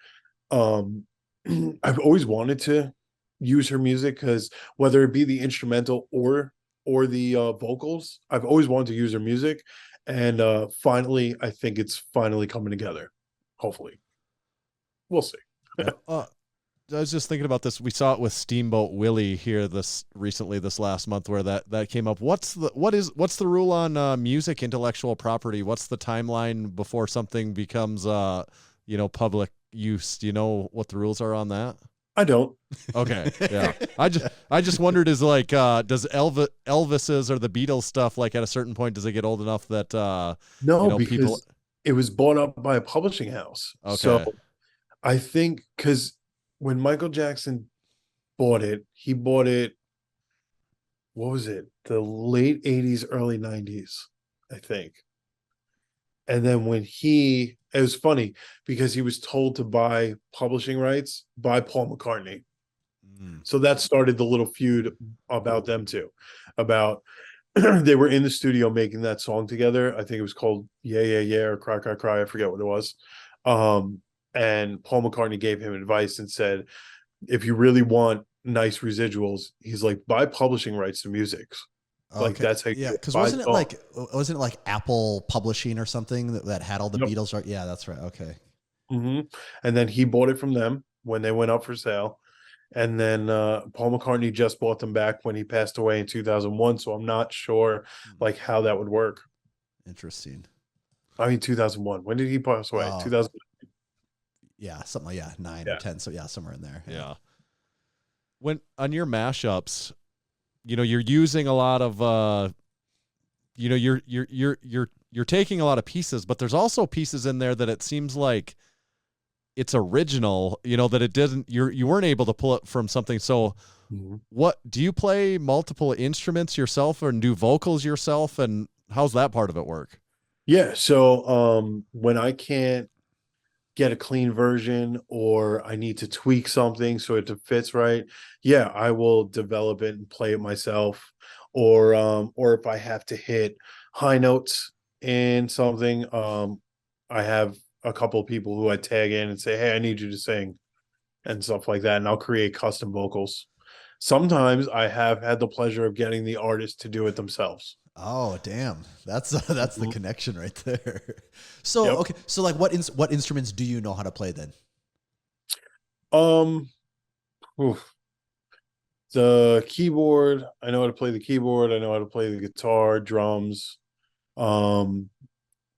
I've always wanted to use her music, because whether it be the instrumental or the vocals, I've always wanted to use her music, and finally I think it's finally coming together. Hopefully, we'll see. I was just thinking about this. We saw it with Steamboat Willie here this last month, where that came up. What's the rule on music intellectual property? What's the timeline before something becomes public use? Do you know what the rules are on that? I don't. Okay. Yeah. I just wondered, is like, does Elvis's or the Beatles stuff, like at a certain point, does it get old enough that, no, because it was bought up by a publishing house. Okay. So I think, because when Michael Jackson bought it, he bought it, what was it? The late 80s, early 90s, I think. And then it was funny because he was told to buy publishing rights by Paul McCartney. So that started the little feud about them two, about they were in the studio making that song together. I think it was called Yeah, Yeah, Yeah, or Cry, Cry, Cry. I forget what it was. And Paul McCartney gave him advice and said, if you really want nice residuals, he's like, buy publishing rights to music. Like that's how because wasn't it like Apple Publishing or something that had all the Beatles? Right? Yeah, that's right. Okay. Mm-hmm. And then he bought it from them when they went up for sale. And then Paul McCartney just bought them back when he passed away in 2001. So I'm not sure like how that would work. Interesting. I mean, 2001. When did he pass away? 2000. Yeah, something like 9 or 10. So yeah, somewhere in there. Yeah. When on your mashups, you're using a lot of, you're taking a lot of pieces, but there's also pieces in there that it seems like it's original, that it didn't, you weren't able to pull it from something. So what, do you play multiple instruments yourself and do vocals yourself? And how's that part of it work? Yeah. So when I can't get a clean version or I need to tweak something so it fits right, yeah, I will develop it and play it myself. Or if I have to hit high notes in something, I have a couple of people who I tag in and say, hey, I need you to sing and stuff like that, and I'll create custom vocals. Sometimes I have had the pleasure of getting the artist to do it themselves. Oh, damn. That's the connection right there. So, okay. So like what instruments do you know how to play then? The keyboard, I know how to play the keyboard. I know how to play the guitar, drums, a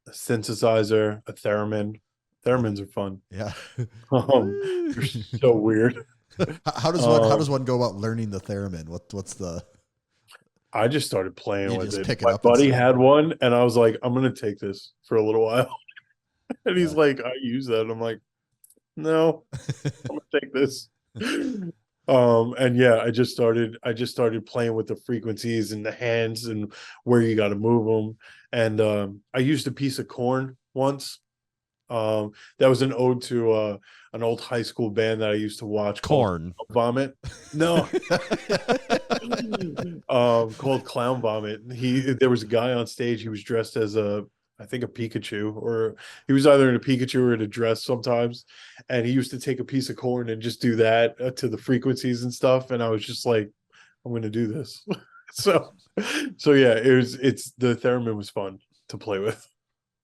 synthesizer, a theremin. Theremins are fun. Yeah. They're so weird. How does one go about learning the theremin? What's the... I just started playing with it. My buddy had one, and I was like, I'm going to take this for a little while. And he's like, I use that. I'm like, no, I'm going to take this. And yeah, I just started playing with the frequencies and the hands and where you got to move them. And I used a piece of corn once, That was an ode to an old high school band that I used to watch Corn. called Vomit. No. Called Clown Vomit. There was a guy on stage, he was dressed as I think a Pikachu, or he was either in a Pikachu or in a dress sometimes, and he used to take a piece of corn and just do that to the frequencies and stuff, and I was just like, I'm gonna do this. so yeah, it's the theremin was fun to play with.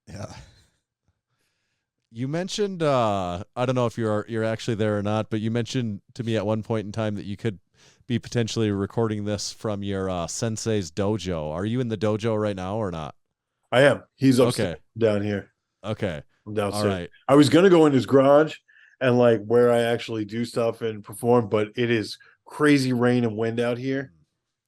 Yeah. You mentioned I don't know if you're actually there or not, but you mentioned to me at one point in time that you could be potentially recording this from your sensei's dojo. Are you in the dojo right now or not? I am. He's upstairs, down here. Okay. I'm downstairs. All right. I was gonna go in his garage and like where I actually do stuff and perform, but it is crazy rain and wind out here.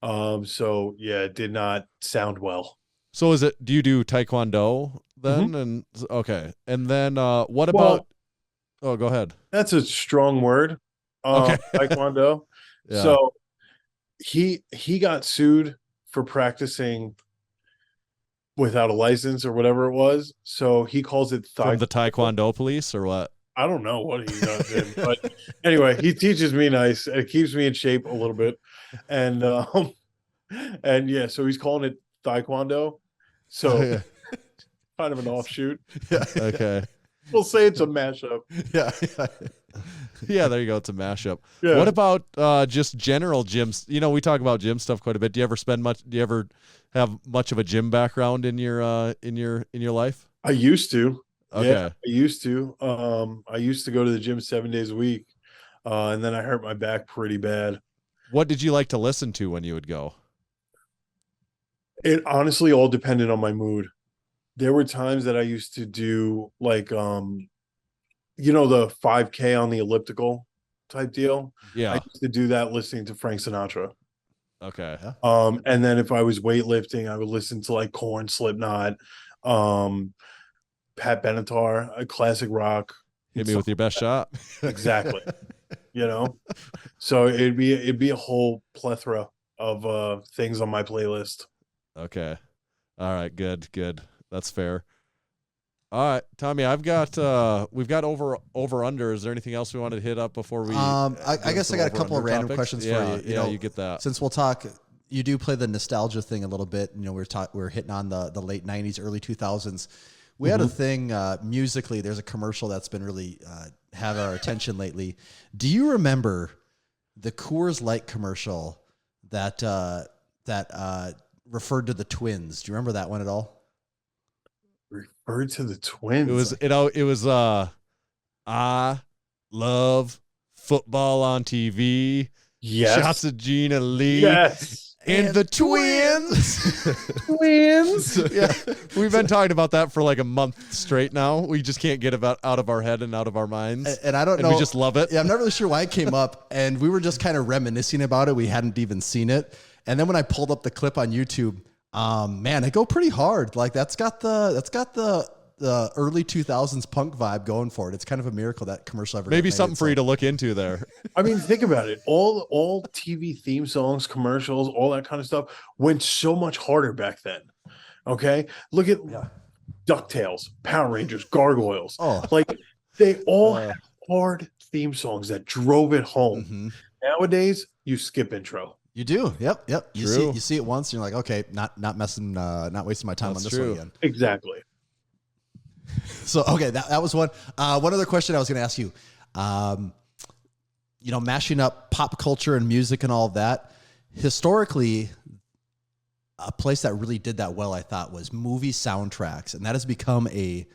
So yeah, it did not sound well. So do you do Taekwondo then? Mm-hmm. And okay. And then what about oh, go ahead. That's a strong word. Okay. Taekwondo. Yeah. So he got sued for practicing without a license or whatever it was. So he calls it From the Taekwondo police or what? I don't know what he does, but anyway, he teaches me nice. It keeps me in shape a little bit, and yeah, so he's calling it Taekwondo. So kind of an offshoot. Yeah. Okay. We'll say it's a mashup. Yeah. Yeah, there you go. It's a mashup. Yeah. What about just general gyms? You know, we talk about gym stuff quite a bit. Do you ever have much of a gym background in your life? I used to. Okay. Yeah, I used to. I used to go to the gym 7 days a week. And then I hurt my back pretty bad. What did you like to listen to when you would go? It honestly all depended on my mood. There were times that I used to do like the 5K on the elliptical type deal. Yeah. I used to do that listening to Frank Sinatra. Okay. And then if I was weightlifting, I would listen to like Korn, Slipknot, Pat Benatar, classic rock. Hit me with your best shot. Exactly. So it'd be a whole plethora of things on my playlist. Okay. All right. Good. That's fair. All right, Tommy, we've got over under. Is there anything else we wanted to hit up before we? I guess I got a couple of random questions for you. You get that. Since we'll talk, you do play the nostalgia thing a little bit. We're hitting on the late '90s, early 2000s. We had a thing musically. There's a commercial that's been really have our attention lately. Do you remember the Coors Light commercial that referred to the Twins? Do you remember that one at all? Referred to the Twins. It was I love football on TV. Yes. Shots of Gina Lee. Yes. And the Twins. Twins. Yeah. We've been talking about that for like a month straight now. We just can't get it out of our head and out of our minds. And I don't know. We just love it. Yeah, I'm not really sure why it came up. And we were just kind of reminiscing about it. We hadn't even seen it. And then when I pulled up the clip on YouTube, man, it go pretty hard. Like that's got the early 2000s punk vibe going for it. It's kind of a miracle that commercial ever. Maybe something for you to look into there. I mean, think about it. All TV theme songs, commercials, all that kind of stuff went so much harder back then. Okay, look at DuckTales, Power Rangers, Gargoyles. Oh, like they all had hard theme songs that drove it home. Mm-hmm. Nowadays, you skip intro. You do. Yep. True. You see it once and you're like, okay, not wasting my time on this one again. Exactly. So, okay, that was one. One other question I was going to ask you, mashing up pop culture and music and all of that. Historically, a place that really did that well, I thought, was movie soundtracks. And that has become a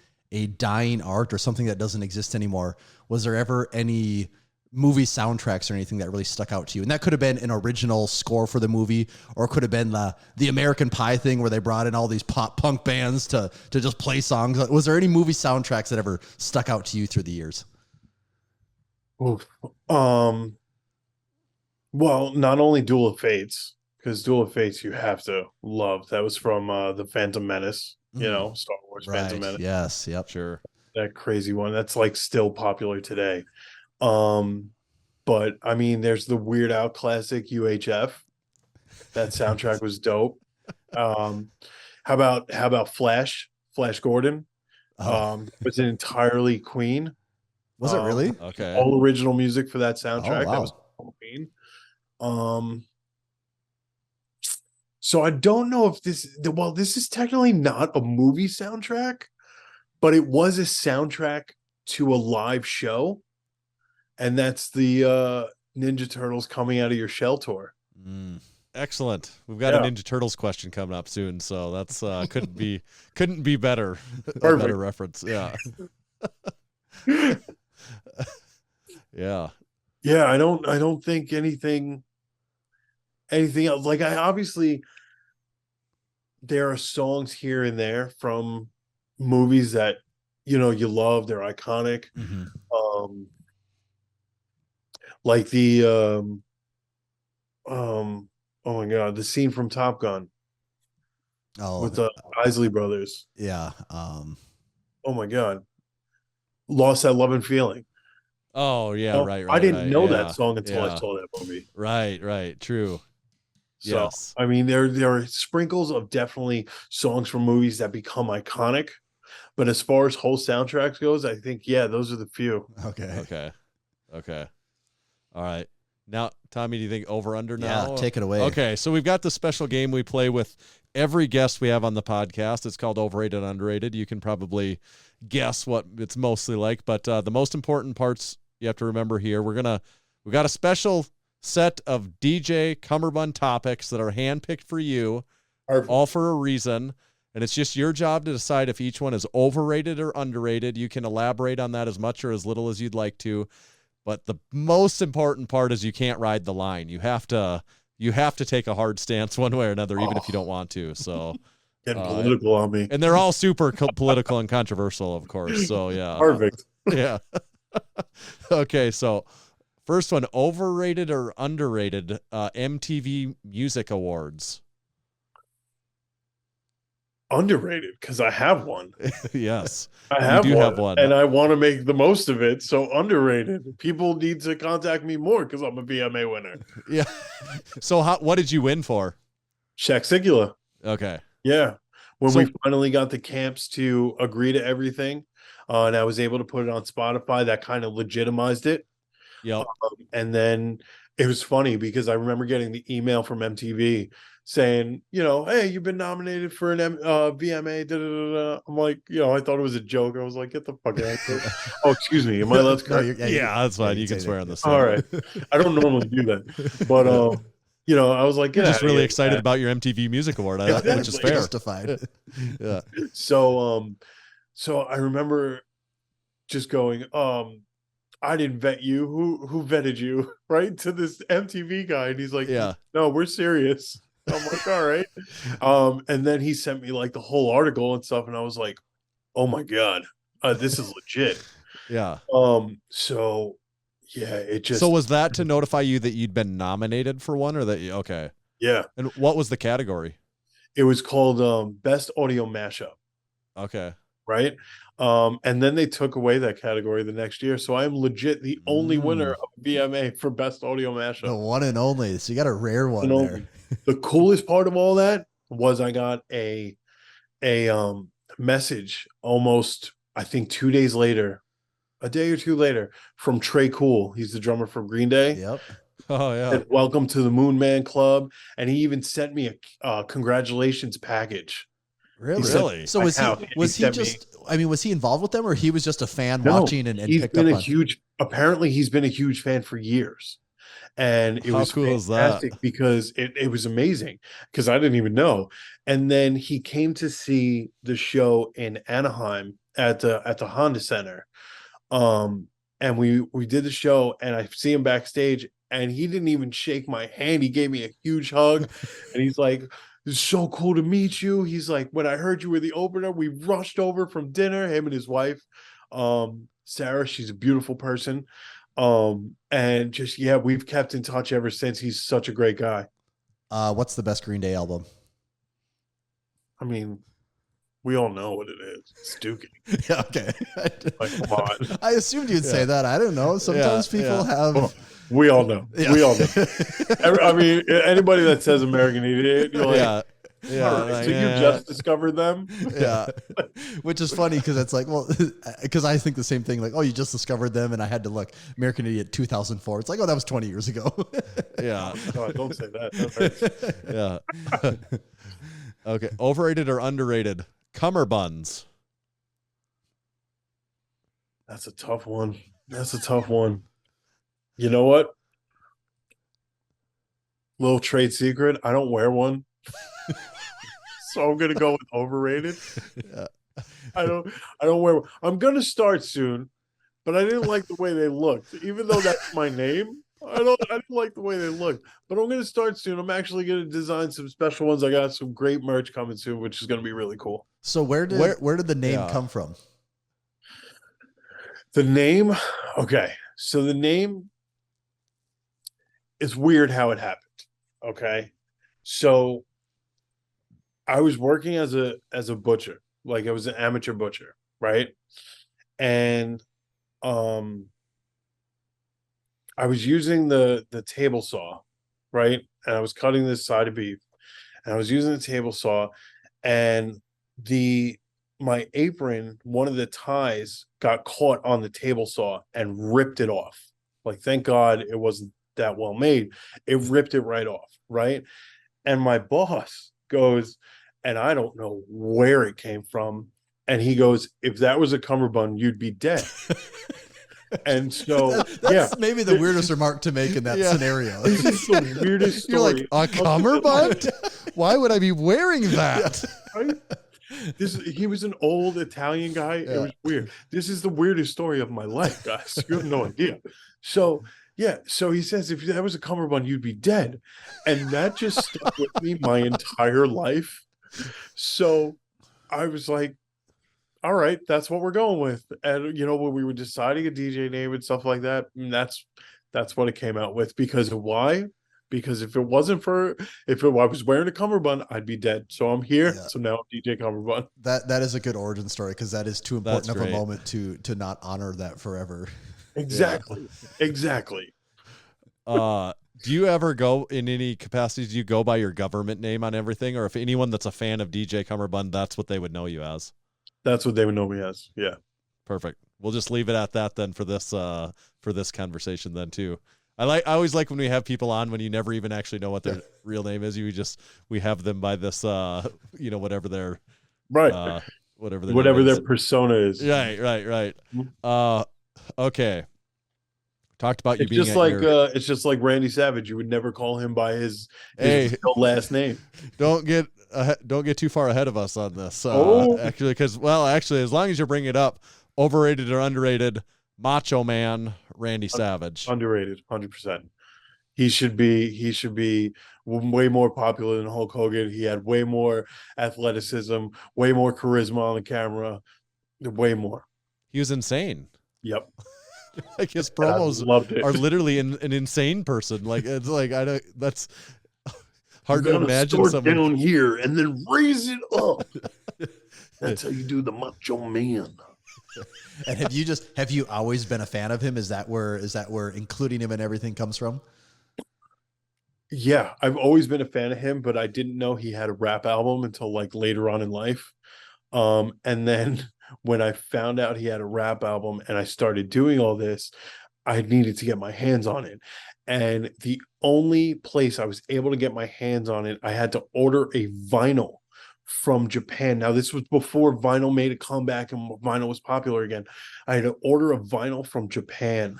dying art or something that doesn't exist anymore. Was there ever any movie soundtracks or anything that really stuck out to you? And that could have been an original score for the movie, or it could have been the American Pie thing where they brought in all these pop punk bands to just play songs. Was there any movie soundtracks that ever stuck out to you through the years? Oof. Well, not only Duel of Fates, because Duel of Fates you have to love. That was from the Phantom Menace, Star Wars Phantom Menace. Yes, yep. Sure. That crazy one. That's like still popular today. But I mean, there's the Weird Al classic UHF. That soundtrack was dope. How about Flash Gordon? Was it entirely Queen? Was it really? Okay. All original music for that soundtrack. wow. That was Queen. So I don't know if this is technically not a movie soundtrack, but it was a soundtrack to a live show, and that's the Ninja Turtles Coming Out of Your Shell tour. Excellent. We've got a Ninja Turtles question coming up soon, so that's couldn't be better. A better reference. Yeah. Yeah. Yeah, I don't think anything else. Like, I obviously, there are songs here and there from movies that you love, they're iconic. Like the oh my god, the scene from Top Gun with the Isley brothers. Yeah. Oh my god, Lost That Love and Feeling. Oh yeah, right. I didn't right, know yeah, that song until I saw that movie. Right. True. So, Yes. I mean, there are sprinkles of definitely songs from movies that become iconic, but as far as whole soundtracks goes, I think those are the few. Okay. All right. Now, Tommy, do you think over under now? Yeah, take it away. Okay, so we've got the special game we play with every guest we have on the podcast. It's called Overrated Underrated. You can probably guess what it's mostly like, but the most important parts you have to remember here. We've got a special set of DJ Cummerbund topics that are handpicked for you, all for a reason. And it's just your job to decide if each one is overrated or underrated. You can elaborate on that as much or as little as you'd like to. But the most important part is you can't ride the line. You have to take a hard stance one way or another, even if you don't want to. So Getting political on me. And they're all super political and controversial, of course. So yeah. Perfect. Yeah. Okay, so first one, overrated or underrated MTV Music Awards? Underrated, because I have one. Yes. I have have one. And I want to make the most of it. So underrated. People need to contact me more because I'm a VMA winner. Yeah. So what did you win for? Shaq Sigula. Okay. Yeah. When we finally got the camps to agree to everything, and I was able to put it on Spotify, that kind of legitimized it. Yep. And then it was funny because I remember getting the email from MTV saying, hey, you've been nominated for an VMA. Da, da, da, da. I'm like, I thought it was a joke. I was like, get the fuck out of here. Oh, excuse me. Am I allowed to? Yeah, that's fine. You can swear on this. All right. I don't normally do that, but I was like, you're just really excited about your MTV Music Award, which is fair. Justified. Yeah. So I remember just going, I didn't vet you. Who vetted you? Right, to this MTV guy, and he's like, yeah, no, we're serious. I'm like, all right. And then he sent me like the whole article and stuff, and I was like, oh my god, this is legit. Yeah. So yeah, it just. So was that to notify you that you'd been nominated for one, or that okay? Yeah. And what was the category? It was called Best Audio Mashup. Okay. Right. And then they took away that category the next year. So I'm legit the only winner of VMA for Best Audio Mashup. The one and only. So you got a rare one there. The coolest part of all that was I got a message almost, I think 2 days later, a day or two later, from Trey Cool. He's the drummer from Green Day. Yep. Oh yeah. And welcome to the Moon Man Club. And he even sent me a congratulations package. Really? So was he involved with them, or he was just a fan watching and he's picked been up on? Apparently he's been a huge fan for years. And it was cool fantastic because it was amazing because I didn't even know. And then he came to see the show in Anaheim at the Honda Center. And we did the show, and I see him backstage, and he didn't even shake my hand. He gave me a huge hug, and he's like, "It's so cool to meet you." He's like, "When I heard you were the opener, we rushed over from dinner." Him and his wife, Sarah. She's a beautiful person. And just, we've kept in touch ever since. He's such a great guy. What's the best Green Day album? I mean, we all know what it is. It's Dookie. Yeah, okay. Like, come on. I assumed you'd say that. I don't know. Sometimes people have. Well, we all know. Yeah. We all know. I mean, anybody that says American Idiot, you're like, Yeah, All right, like, so you just discovered them? Yeah, which is funny because it's like, well, because I think the same thing. Like, oh, you just discovered them, and I had to look. American Idiot 2004. It's like, oh, that was 20 years ago. Yeah. God, don't say that. That hurts. Yeah. Okay. Overrated or underrated? Cummerbuns. That's a tough one. That's a tough one. You know what? Little trade secret. I don't wear one. So I'm gonna go with overrated. Yeah. I don't wear one. I'm gonna start soon, but I didn't like the way they looked. Even though that's my name, I didn't like the way they looked. But I'm gonna start soon. I'm actually gonna design some special ones. I got some great merch coming soon, which is gonna be really cool. So where did the name come from? The name, okay. So the name is weird how it happened. Okay. So I was working as a butcher, like I was an amateur butcher, right? And I was using the table saw, right? And I was cutting this side of beef, and I was using the table saw, and my apron, one of the ties got caught on the table saw and ripped it off. Like, thank God it wasn't that well made. It ripped it right off, right? And my boss goes, and I don't know where it came from, and he goes, if that was a cummerbund, you'd be dead. And so that's maybe the weirdest remark to make in that scenario. This is the weirdest story. You're like, a cummerbund? Why would I be wearing that? Right? He was an old Italian guy. Yeah. It was weird. This is the weirdest story of my life, guys. You have no idea. So yeah, so he says, if that was a cummerbund, you'd be dead. And that just stuck with me my entire life. So I was like, all right, that's what we're going with. And when we were deciding a DJ name and stuff like that, that's what it came out with. Because why? Because if I was wearing a cummerbund, I'd be dead. So I'm here. Yeah. So now I'm DJ Cummerbund. That is a good origin story, because that is too important of a moment to not honor that forever. Exactly. Yeah. Exactly. Do you ever go in any capacities? Do you go by your government name on everything? Or if anyone that's a fan of DJ Cummerbund, that's what they would know you as? That's what they would know me as. Yeah. Perfect. We'll just leave it at that then for this conversation then too. I always like when we have people on when you never even actually know what their real name is. We have them by this whatever their whatever their persona is. Right. Okay. Talked about it's it's just like Randy Savage. You would never call him by his real last name. Don't get too far ahead of us on this. Actually, because as long as you bring it up, overrated or underrated, Macho Man Randy Savage. Underrated, 100%. He should be way more popular than Hulk Hogan. He had way more athleticism, way more charisma on the camera, way more. He was insane. Yep. Like his promos are literally an insane person. Like it's like that's hard to imagine someone down here and then raise it up. That's how you do the Macho Man. And have you always been a fan of him? Is that where including him in everything comes from? Yeah, I've always been a fan of him, but I didn't know he had a rap album until like later on in life. And then when I found out he had a rap album and I started doing all this, I needed to get my hands on it. And the only place I was able to get my hands on it, I had to order a vinyl from Japan. Now, this was before vinyl made a comeback and vinyl was popular again. I had to order a vinyl from Japan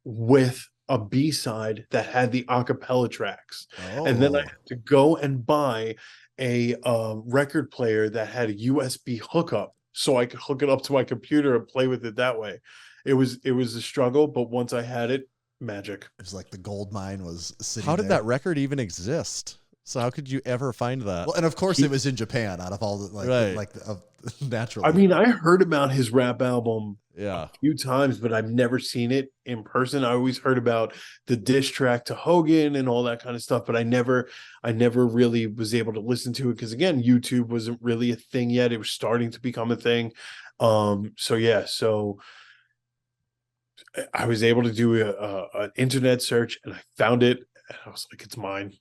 with a B-side that had the acapella tracks. And then I had to go and buy a record player that had a USB hookup so I could hook it up to my computer and play with it that way. It was a struggle, but once I had it, magic. It was like the gold mine was sitting How did there. that record even exist? So how could you ever find that? Well, and of course it was in Japan out of all the naturally. I mean, I heard about his rap album a few times, but I've never seen it in person. I always heard about the diss track to Hogan and all that kind of stuff, but I never really was able to listen to it because, again, YouTube wasn't really a thing yet. It was starting to become a thing. So I was able to do an internet search and I found it and I was like, it's mine.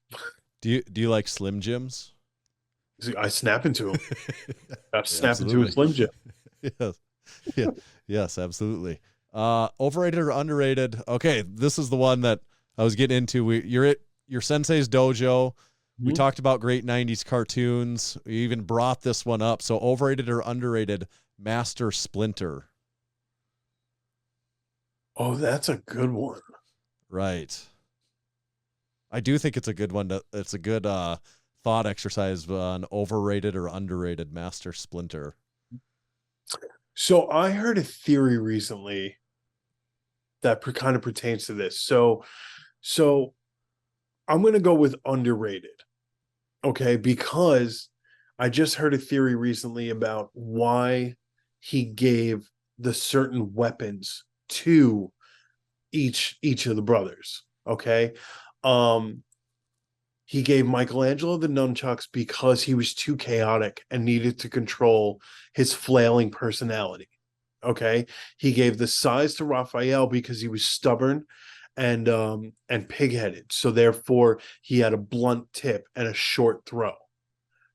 Do you like Slim Jims? I snap into him. I snap into absolutely. a Slim Jim. Yes. Yeah. Yes, absolutely. Overrated or underrated? Okay, this is the one that I was getting into. You're at your sensei's dojo. We Mhm. talked about great 90s cartoons. We even brought this one up. So overrated or underrated, Master Splinter. Oh, that's a good one. Right. I do think it's a good one. It's a good thought exercise on overrated or underrated Master Splinter. So I heard a theory recently that kind of pertains to this. So I'm going to go with underrated. Okay, because I just heard a theory recently about why he gave the certain weapons to each of the brothers. Okay. He gave Michelangelo the nunchucks because he was too chaotic and needed to control his flailing personality. Okay. He gave the sais to Raphael because he was stubborn and pig-headed. So therefore he had a blunt tip and a short throw.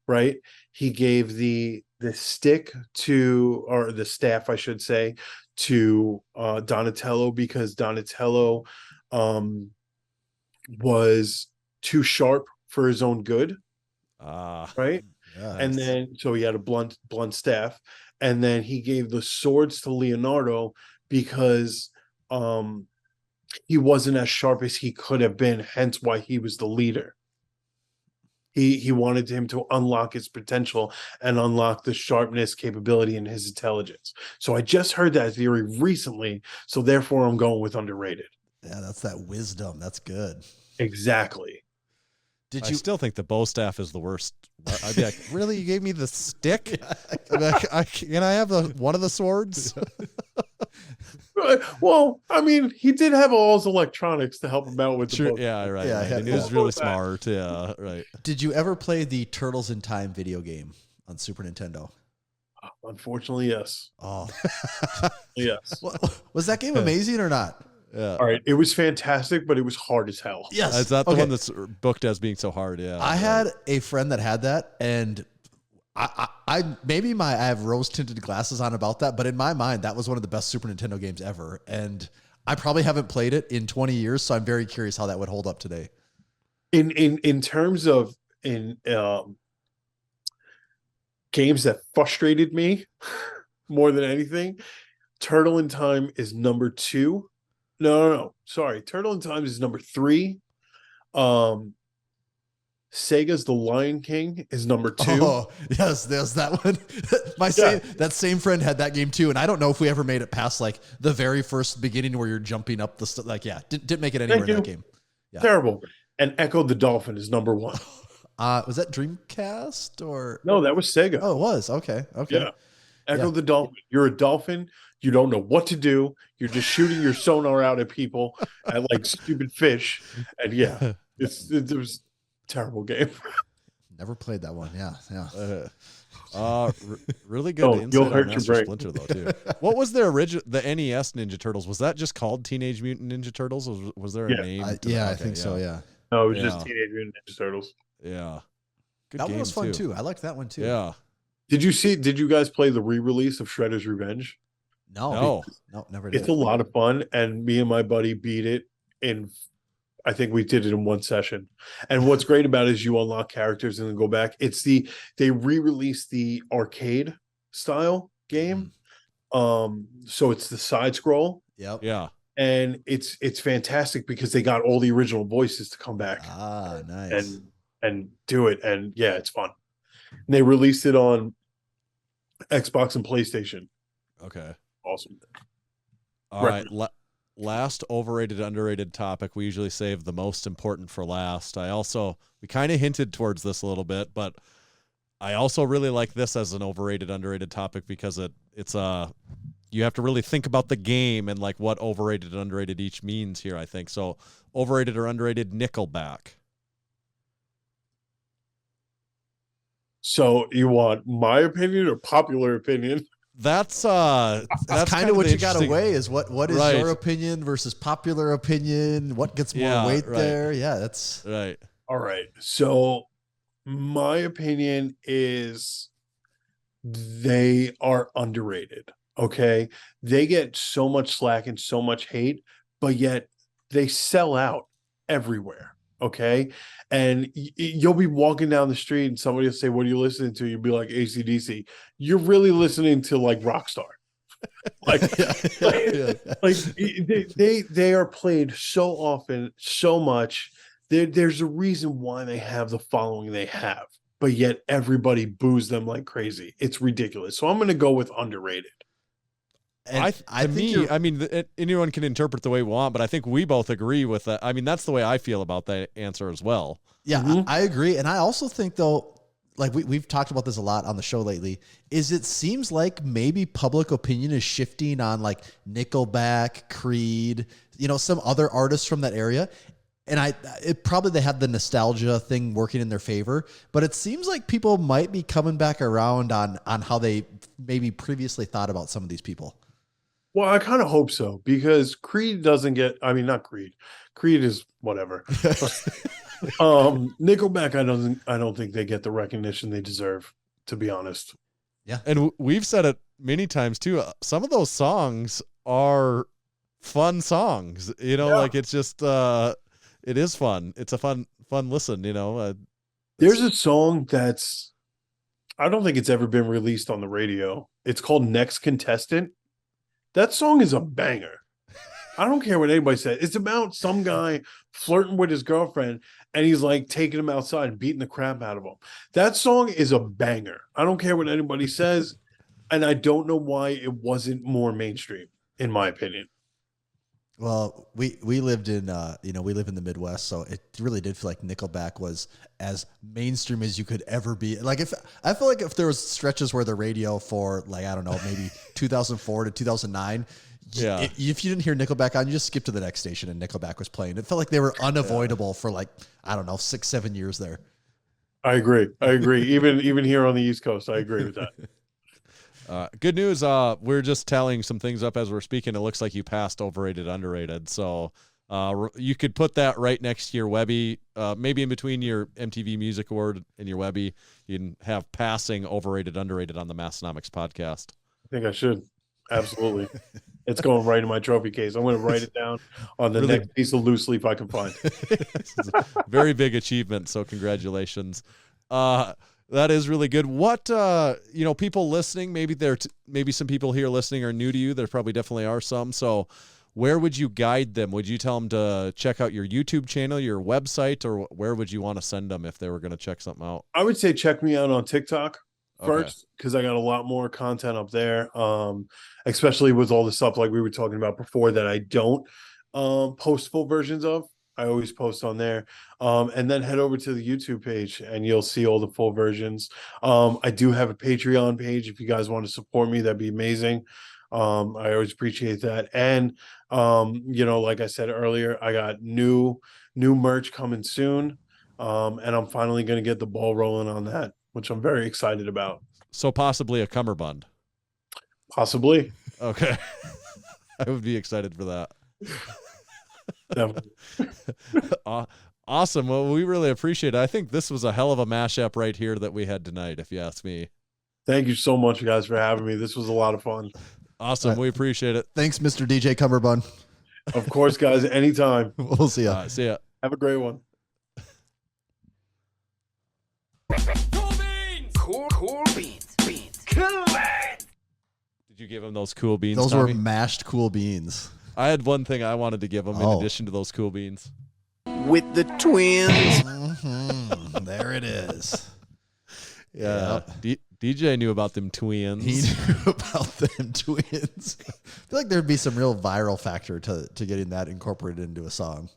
Right. He gave the stick to, or the staff, I should say, to Donatello because Donatello was too sharp for his own good. Right. Yes. And then so he had a blunt staff, and then he gave the swords to Leonardo because he wasn't as sharp as he could have been, hence why he was the leader. He wanted him to unlock his potential and unlock the sharpness, capability, and his intelligence. So I just heard that theory recently, so therefore I'm going with underrated. Yeah, that's that wisdom. That's good. Exactly. Did I you still think the bow staff is the worst. I'd be like, really? You gave me the stick? I'd be like, can I have one of the swords? Well, I mean, he did have all his electronics to help him out with the Sure, book. yeah, right. Yeah, right. yeah. And he was really smart. Yeah, right. Did you ever play the Turtles in Time video game on Super Nintendo? Unfortunately, yes. Oh, Yes. was that game amazing or not? Yeah. All right. It was fantastic, but it was hard as hell. Yes. Is that the Okay. one that's booked as being so hard? Yeah. I had a friend that had that, and I maybe I have rose tinted glasses on about that, but in my mind, that was one of the best Super Nintendo games ever. And I probably haven't played it in 20 years, so I'm very curious how that would hold up today. In terms of games that frustrated me more than anything, Turtle in Time is number 2. No. Sorry. Turtle in Time is number 3. Sega's The Lion King is number 2. Oh, yes, there's that one. That same friend had that game too, and I don't know if we ever made it past like the very first beginning where you're jumping up the didn't make it anywhere in that game. Yeah. Terrible. And Echo the Dolphin is number 1. Was that Dreamcast or No, that was Sega. Oh, it was. Okay. Yeah. Echo Yeah. the Dolphin. You're a dolphin. You don't know what to do. You're just shooting your sonar out at people at like stupid fish. And yeah, it was a terrible game. Never played that one. Yeah. Really good Oh, insight you'll on hurt your Master brain. Splinter though too. What was the original? The NES Ninja Turtles, was that just called Teenage Mutant Ninja Turtles? Was there a name? I to that? think so. Yeah. No, it was Yeah. just Teenage Mutant Ninja Turtles. Yeah. Good That one game, was fun too. I liked that one too. Yeah. Did you guys play the re-release of Shredder's Revenge? No, never did. It's a lot of fun, and me and my buddy beat it in, I think we did it in one session. And what's great about it is you unlock characters and then go back. They re-released the arcade style game. So it's the side scroll. Yep. Yeah. And it's fantastic because they got all the original voices to come back Nice. and do it. And yeah, it's fun. And they released it on Xbox and PlayStation. Okay. Awesome. All right. Last overrated, underrated topic. We usually save the most important for last. We kind of hinted towards this a little bit, but I also really like this as an overrated, underrated topic because it's you have to really think about the game and like what overrated and underrated each means here, I think. So overrated or underrated Nickelback. So you want my opinion or popular opinion? That's kind of what the you got to interesting- weigh is what is Right. your opinion versus popular opinion? What gets more weight right. there? Yeah, that's Right. All right. So My opinion is they are underrated. Okay. They get so much slack and so much hate, but yet they sell out everywhere. Okay. And you'll be walking down the street and somebody will say, "What are you listening to?" You'll be like, "AC/DC." You're really listening to like Rockstar. Like, they are played so often, so much. There's a reason why they have the following they have, but yet everybody boos them like crazy. It's ridiculous. So I'm going to go with underrated. And I mean, anyone can interpret the way we want, but I think we both agree with that. I mean, that's the way I feel about that answer as well. Yeah, I agree. And I also think, though, like we've talked about this a lot on the show lately, is it seems like maybe public opinion is shifting on like Nickelback, Creed, some other artists from that area. And they have the nostalgia thing working in their favor, but it seems like people might be coming back around on how they maybe previously thought about some of these people. Well, I kind of hope so, because Creed doesn't get, I mean, not Creed. Creed is whatever. Nickelback, I don't think they get the recognition they deserve, to be honest. Yeah. And we've said it many times too. Some of those songs are fun songs, like it's just, it is fun. It's a fun listen, There's a song that's, I don't think it's ever been released on the radio. It's called Next Contestant. That song is a banger. I don't care what anybody says. It's about some guy flirting with his girlfriend, and he's like taking him outside and beating the crap out of him. That song is a banger. I don't care what anybody says, and I don't know why it wasn't more mainstream, in my opinion. Well, we lived in we live in the Midwest, so it really did feel like Nickelback was as mainstream as you could ever be. Like I feel like if there was stretches where the radio for like, I don't know, maybe 2004 to 2009, if you didn't hear Nickelback on, you just skipped to the next station and Nickelback was playing. It felt like they were unavoidable for like, I don't know, 6-7 years there. I agree. Even here on the East Coast, I agree with that. Good news. We're just tallying some things up as we're speaking. It looks like you passed overrated, underrated. So you could put that right next to your Webby, maybe in between your MTV Music Award and your Webby. You can have passing overrated, underrated on the Massenomics podcast. I think I should. Absolutely. It's going right in my trophy case. I'm going to write it down on the next piece of loose leaf I can find. Very big achievement. So congratulations. That is really good. What, people listening, maybe some people here listening are new to you. There probably definitely are some. So where would you guide them? Would you tell them to check out your YouTube channel, your website, or where would you want to send them if they were going to check something out? I would say check me out on TikTok first, because I got a lot more content up there, especially with all the stuff like we were talking about before that I don't post full versions of. I always post on there. And then head over to the YouTube page and you'll see all the full versions. I do have a Patreon page. If you guys want to support me, that'd be amazing. I always appreciate that. And, like I said earlier, I got new merch coming soon. And I'm finally going to get the ball rolling on that, which I'm very excited about. So possibly a Cummerbund. Possibly. Okay. I would be excited for that. Awesome. Well, we really appreciate it. I think this was a hell of a mashup right here that we had tonight, if you ask me. Thank you so much, guys, for having me. This was a lot of fun. Awesome. We appreciate it. Thanks, Mr. DJ Cummerbund. Of course, guys. Anytime. We'll see ya. See ya. Have a great one. Cool beans. Cool beans. Did you give him those cool beans, Those Tommy? were mashed cool beans. I had one thing I wanted to give him in addition to those cool beans. With the twins. There it is. Yeah. DJ knew about them twins. He knew about them twins. I feel like there'd be some real viral factor to getting that incorporated into a song.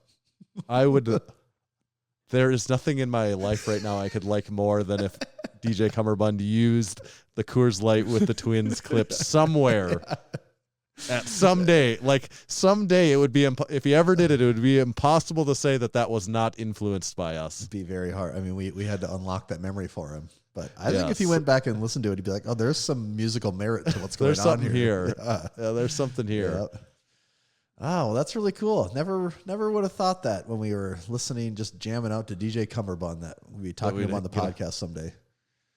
I would. There is nothing in my life right now I could like more than if DJ Cummerbund used the Coors Light with the twins clip somewhere. At someday it would be if he ever did it, it would be impossible to say that was not influenced by us. It'd be very hard. I mean, we had to unlock that memory for him. But I think if he went back and listened to it, he'd be like, "Oh, there's some musical merit to what's going on here." Yeah, there's something here. Oh, that's really cool. Never would have thought that when we were listening, just jamming out to DJ Cummerbund, that we'd be talking about on the podcast someday.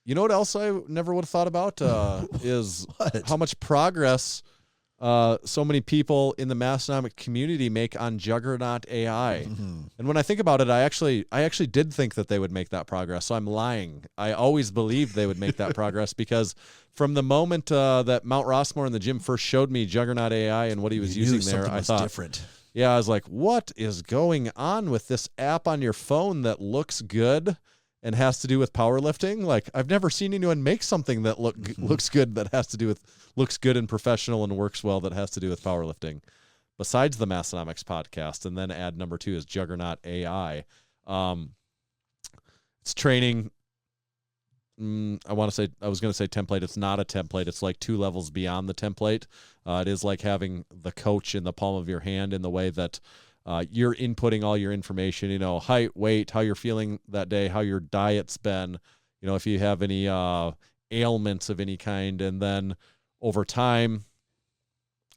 You know what else I never would have thought about is What? how much progress so many people in the Massenomic community make on Juggernaut AI. Mm-hmm. And when I think about it, I actually did think that they would make that progress. So I'm lying. I always believed they would make that progress because from the moment that Mount Rossmore and the gym first showed me Juggernaut AI and what he was You knew using there, something I was thought, different. yeah, I was like, what is going on with this app on your phone that looks good and has to do with powerlifting? Like, I've never seen anyone make something that looks good that has to do with looks good and professional and works well that has to do with powerlifting. Besides the Massenomics podcast, and then ad number 2 is Juggernaut AI. It's training. I was going to say template. It's not a template. It's like 2 levels beyond the template. It is like having the coach in the palm of your hand in the way that you're inputting all your information, height, weight, how you're feeling that day, how your diet's been, if you have any ailments of any kind. And then over time,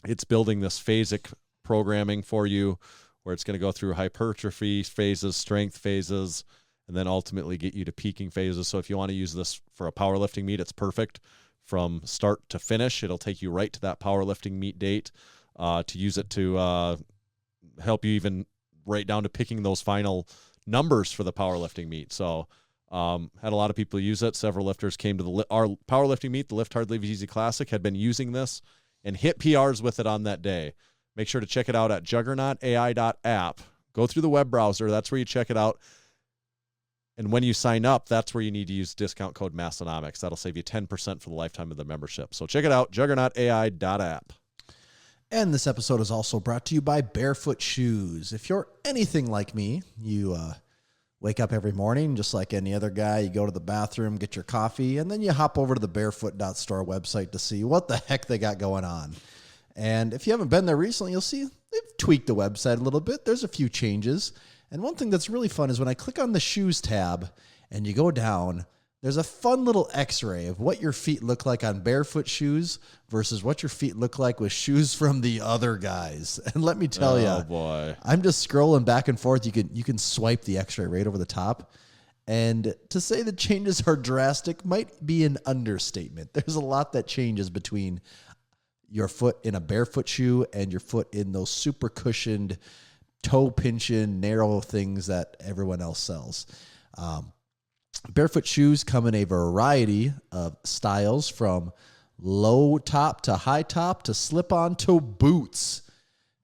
it's building this phasic programming for you where it's going to go through hypertrophy phases, strength phases, and then ultimately get you to peaking phases. So if you want to use this for a powerlifting meet, it's perfect from start to finish. It'll take you right to that powerlifting meet date to use it to help you even right down to picking those final numbers for the powerlifting meet. So had a lot of people use it. Several lifters came to our powerlifting meet, the Lift Hard, Live Easy Classic, had been using this and hit PRs with it on that day. Make sure to check it out at juggernautai.app. Go through the web browser. That's where you check it out. And when you sign up, that's where you need to use discount code Massenomics. That'll save you 10% for the lifetime of the membership. So check it out, juggernautai.app. And this episode is also brought to you by Bearfoot Shoes. If you're anything like me, you wake up every morning just like any other guy. You go to the bathroom, get your coffee, and then you hop over to the barefoot.store website to see what the heck they got going on. And if you haven't been there recently, you'll see they've tweaked the website a little bit. There's a few changes. And one thing that's really fun is when I click on the shoes tab and you go down, there's a fun little x-ray of what your feet look like on barefoot shoes versus what your feet look like with shoes from the other guys. And let me tell you, oh boy, I'm just scrolling back and forth. You can swipe the x-ray right over the top. And to say the changes are drastic might be an understatement. There's a lot that changes between your foot in a barefoot shoe and your foot in those super cushioned, toe pinching, narrow things that everyone else sells. Barefoot shoes come in a variety of styles, from low top to high top to slip-on to boots.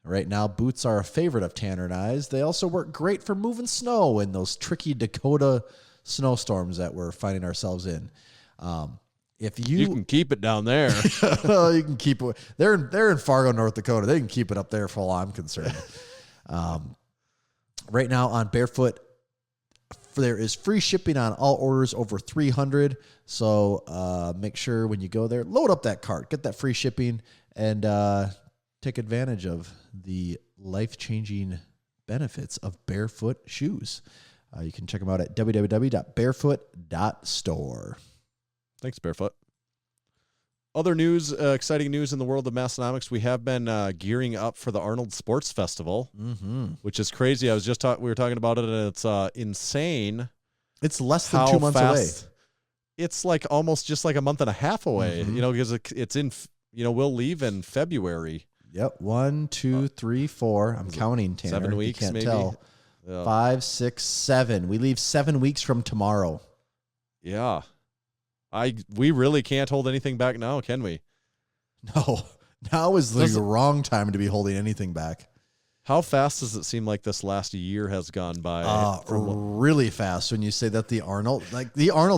Right now, boots are a favorite of Tanner and I's. They also work great for moving snow in those tricky Dakota snowstorms that we're finding ourselves in. If you can keep it down there. well, you can keep it. They're in Fargo, North Dakota. They can keep it up there for all I'm concerned. Right now on Barefoot, there is free shipping on all orders over 300. So make sure when you go there, load up that cart, get that free shipping, and take advantage of the life-changing benefits of Barefoot shoes. You can check them out at www.barefoot.store. Thanks, Bearfoot. Other news, exciting news in the world of Massenomics. We have been gearing up for the Arnold Sports Festival, which is crazy. We were talking about it, and it's insane. It's less than 2 months away. It's like almost just like a month and a half away, because it's in, we'll leave in February. Yep. 1, 2, 3, 4. I'm counting, Tanner. 7 weeks, you can't maybe. Tell. Yeah. 5, 6, 7. We leave 7 weeks from tomorrow. Yeah. We really can't hold anything back now, can we? No. Now is the wrong time to be holding anything back. How fast does it seem like this last year has gone by? Really fast. When you say that the Arnold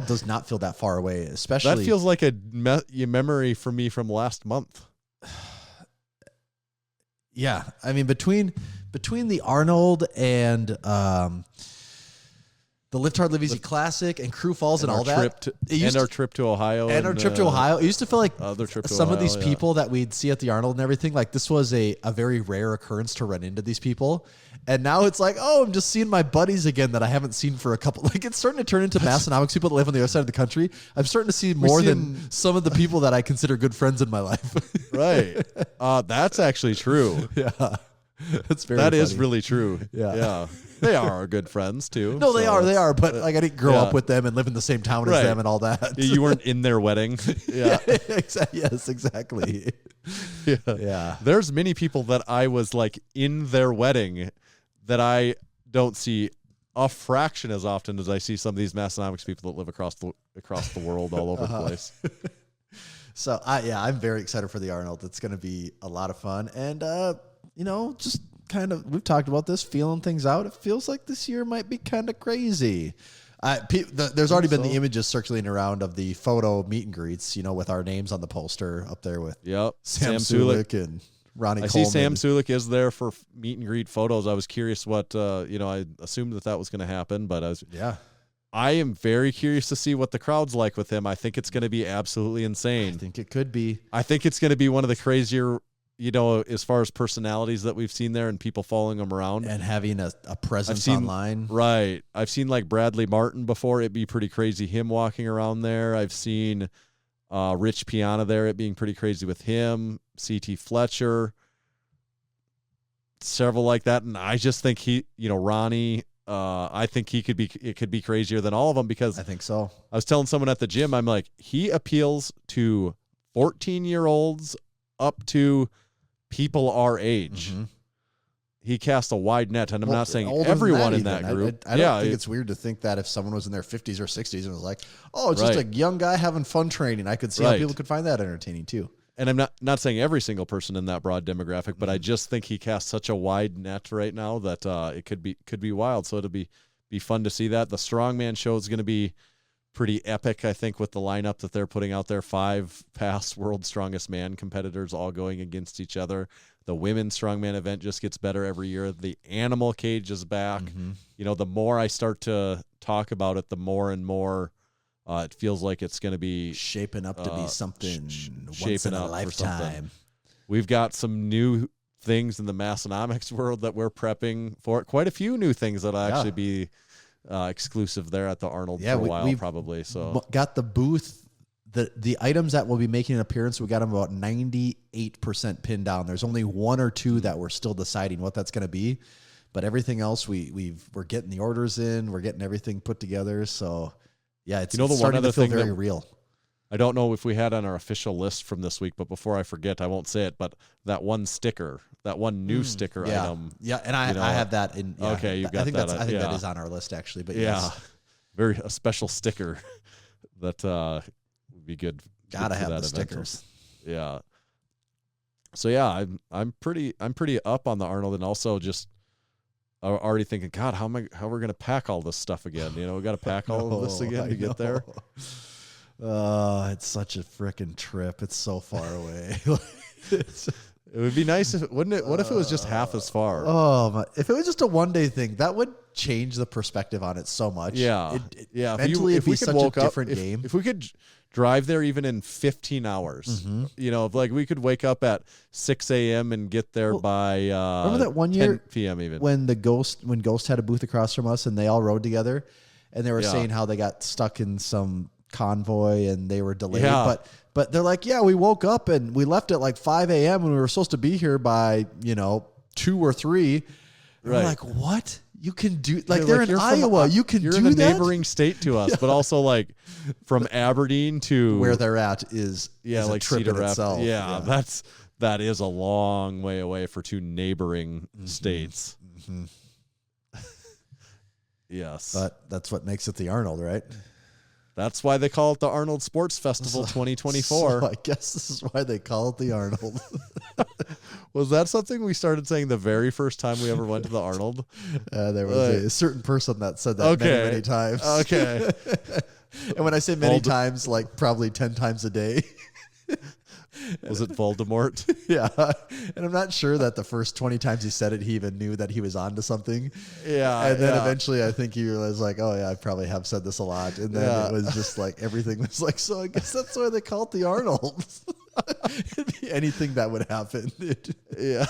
does not feel that far away, especially. That feels like a memory for me from last month. Yeah. I mean, between the Arnold and the Lift Hard, Live Easy Classic and Crew Falls and all that. Our trip to Ohio. And our trip to Ohio. It used to feel like some of these Ohio, people that we'd see at the Arnold and everything, like this was a very rare occurrence to run into these people. And now it's like, oh, I'm just seeing my buddies again that I haven't seen for a couple. Like, it's starting to turn into Massenomics people that live on the other side of the country. I'm starting to see more than some of the people that I consider good friends in my life. Right. That's actually true. Yeah. That's very That is funny. really true. Yeah. They are our good friends too. No, they so are. They it's- are. But like, I didn't grow yeah. up with them and live in the same town as Right. them and all that. You weren't in their wedding. Yeah. Yes, exactly. Yeah. There's many people that I was like in their wedding that I don't see a fraction as often as I see some of these Massenomics people that live across the world all over the place. So I'm very excited for the Arnold. It's going to be a lot of fun. And, just kind of, we've talked about this, feeling things out. It feels like this year might be kind of crazy. There's already been the images circulating around of the photo meet and greets, with our names on the poster up there with Yep. Sam Sulik and Ronnie Coleman. See Sam Sulik is there for meet and greet photos. I was curious what, I assumed that was going to happen, but I am very curious to see what the crowd's like with him. I think it's going to be absolutely insane. I think it could be. I think it's going to be one of the crazier, as far as personalities that we've seen there and people following him around. And having a presence online. Right. I've seen like Bradley Martin before. It'd be pretty crazy him walking around there. I've seen Rich Piana there. It being pretty crazy with him. C.T. Fletcher. Several like that. And I just think Ronnie, I think it could be crazier than all of them because I think so. I was telling someone at the gym, I'm like, he appeals to 14-year-olds up to people our age. Mm-hmm. He cast a wide net, and I'm not saying older than everyone in even. that group. I don't think it's weird to think that if someone was in their 50s or 60s and was like, oh, it's just a young guy having fun training, I could see how people could find that entertaining too. And I'm not saying every single person in that broad demographic, but I just think he casts such a wide net right now that it could be wild. So it'll be fun to see that. The Strongman show is going to be pretty epic, I think, with the lineup that they're putting out there. 5 past World's Strongest Man competitors all going against each other. The women's strongman event just gets better every year. The animal cage is back. Mm-hmm. The more I start to talk about it, the more and more it feels like it's going to be shaping up to be something shaping in a up lifetime. We've got some new things in the Massenomics world that we're prepping for. Quite a few new things that'll actually be exclusive there at the Arnold for a while, probably. So got the booth. The items that will be making an appearance, we got them about 98% pinned down. There's only 1 or 2 that we're still deciding what that's going to be, but everything else we're getting the orders in, we're getting everything put together. So yeah, it's starting to feel very real. I don't know if we had on our official list from this week, but before I forget, I won't say it. But that one sticker, that one new sticker item, and I have that in. Yeah, okay, you got that. I think that is on our list actually. But a special sticker that would be good. Gotta good have that the event. stickers. Yeah. So yeah, I'm pretty up on the Arnold, and also just already thinking, God, how we're gonna pack all this stuff again? We got to pack all of this again to get there. It's such a freaking trip. It's so far away. It would be nice wouldn't it? What if it was just half as far? Oh, if it was just a one-day thing, that would change the perspective on it so much. Yeah, yeah. Mentally, it'd be such a different game. If we could drive there even in 15 hours, if like we could wake up at 6 a.m. and get there by remember that one year 10 p.m. even when Ghost had a booth across from us and they all rode together, and they were saying how they got stuck in some convoy and they were delayed. Yeah. But they're like, we woke up and we left at like 5 a.m. and we were supposed to be here by 2 or 3. And we're like, what? You can do they're in Iowa. You can do that. You're in a neighboring state to us, but also like from Aberdeen to where they're at is like a trip Cedar in Rapids. itself. Yeah, that is a long way away for 2 neighboring states. Mm-hmm. Yes, but that's what makes it the Arnold, right? That's why they call it the Arnold Sports Festival 2024. So I guess this is why they call it the Arnold. Was that something we started saying the very first time we ever went to the Arnold? There was a certain person that said that many times. Okay. And when I say many times, like probably 10 times a day. Was it Voldemort? Yeah. And I'm not sure that the first 20 times he said it, he even knew that he was onto something. Yeah. And then eventually I think he realized like, oh yeah, I probably have said this a lot. And then it was just like, everything was like, so I guess that's why they call it the Arnold. It'd be anything that would happen. Yeah.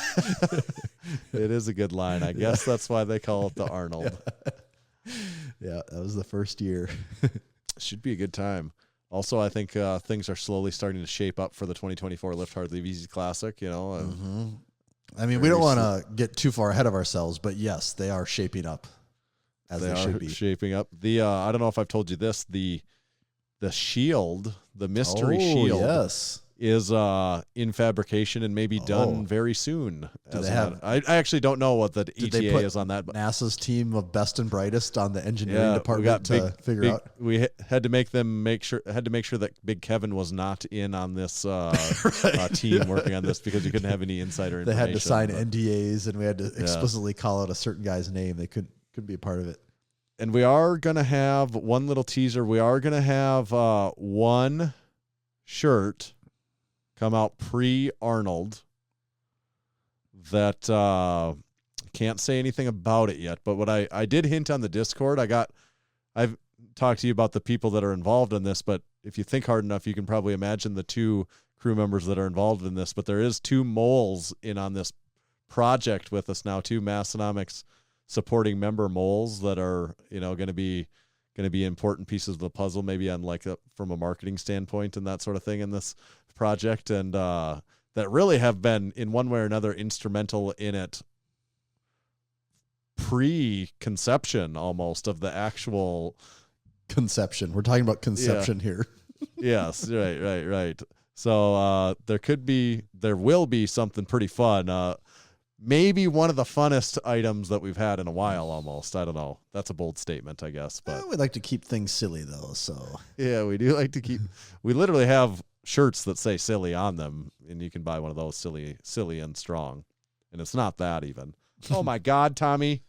It is a good line. I guess that's why they call it the Arnold. Yeah. That was the first year. Should be a good time. Also, I think things are slowly starting to shape up for the 2024 Lift Hard Leave Easy Classic. I mean, we don't want to get too far ahead of ourselves, but yes, they are shaping up as they should be. Shaping up. The I don't know if I've told you this. The shield, the mystery shield, yes, is in fabrication and maybe done very soon. Do they have? I actually don't know what the ETA is on that. But NASA's team of best and brightest on the engineering department to figure out. We had to make sure that Big Kevin was not in on this team working on this because you couldn't have any insider information. They had to sign NDAs, and we had to explicitly call out a certain guy's name. They couldn't be a part of it. And we are gonna have one little teaser. We are gonna have one shirt come out pre-Arnold that can't say anything about it yet. But what I did hint on the Discord, I've talked to you about the people that are involved in this, but if you think hard enough, you can probably imagine the 2 crew members that are involved in this. But there is 2 moles in on this project with us now, 2 Massenomics supporting member moles that are, going to be important pieces of the puzzle, maybe on from a marketing standpoint and that sort of thing in this project, and that really have been in one way or another instrumental in it pre-conception almost of the actual conception. We're talking about conception here. Yes, right. So there will be something pretty fun. Maybe one of the funnest items that we've had in a while almost. I don't know. That's a bold statement, I guess. But we like to keep things silly, though. So yeah, we do like to keep. We literally have shirts that say silly on them, and you can buy one of those, silly and strong. And it's not that even. Oh, my God, Tommy.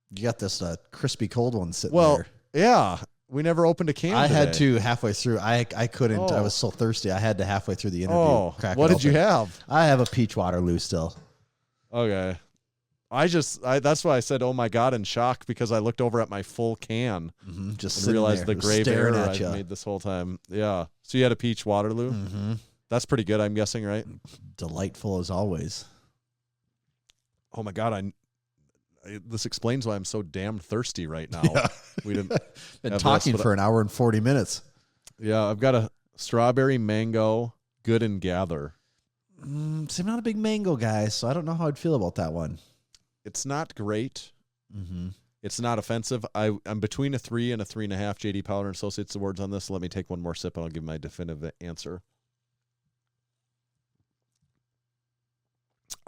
You got this crispy cold one sitting there. Well, yeah. We never opened a can I today. had to halfway through. I couldn't. Oh. I was so thirsty. I had to halfway through the interview. Crack what it did you open. have? I have a peach Waterloo still. Okay. That's why I said, oh, my God, in shock, because I looked over at my full can Just and realized there, the gray staring bear at I've you. made this whole time. Yeah. So you had a peach Waterloo? Mm-hmm. That's pretty good, I'm guessing, right? Delightful as always. Oh, my God, this explains why I'm so damn thirsty right now. Yeah. We didn't Been have talking this, for an hour and 40 minutes. Yeah, I've got a strawberry mango good and gather. See, I'm not a big mango guy, so I don't know how I'd feel about that one. It's not great. Mm-hmm. It's not offensive. I'm between a 3 and a 3.5 JD Powder and Associates awards on this. Let me take one more sip and I'll give my definitive answer.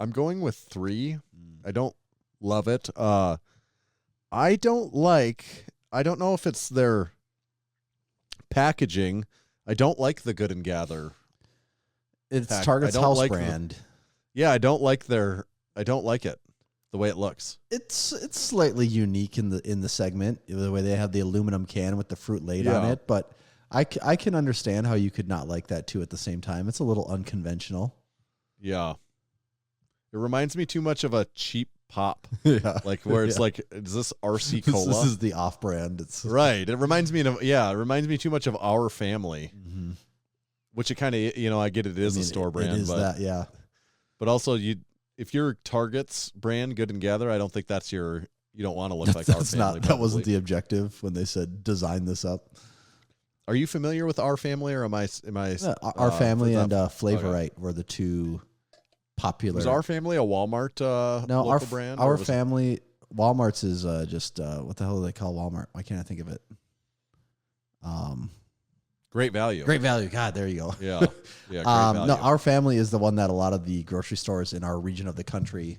I'm going with 3. I don't love it. I don't know if it's their packaging. I don't like the Good and Gather. It's pack. Target's I don't house like brand. I don't like it. The way it looks. It's slightly unique in the segment, the way they have the aluminum can with the fruit laid on it, but I can understand how you could not like that too at the same time. It's a little unconventional. Yeah. It reminds me too much of a cheap pop. Yeah. Like where it's like, is this RC Cola? This is the off-brand. It's right. It reminds me too much of Our Family, which it kind of, I get it is a store brand. It is but, that, But also if you're Target's brand, Good and Gather, I don't think you don't want to look like Our Family. That wasn't the objective when they said design this up. Are you familiar with Our Family, or am I? Our Family and Flavorite were the two popular. Was Our Family a Walmart local brand? Our Family, Walmart's is just what the hell do they call Walmart? Why can't I think of it? Great Value. Great Value. God, there you go. Yeah. Great Value. No, Our Family is the one that a lot of the grocery stores in our region of the country,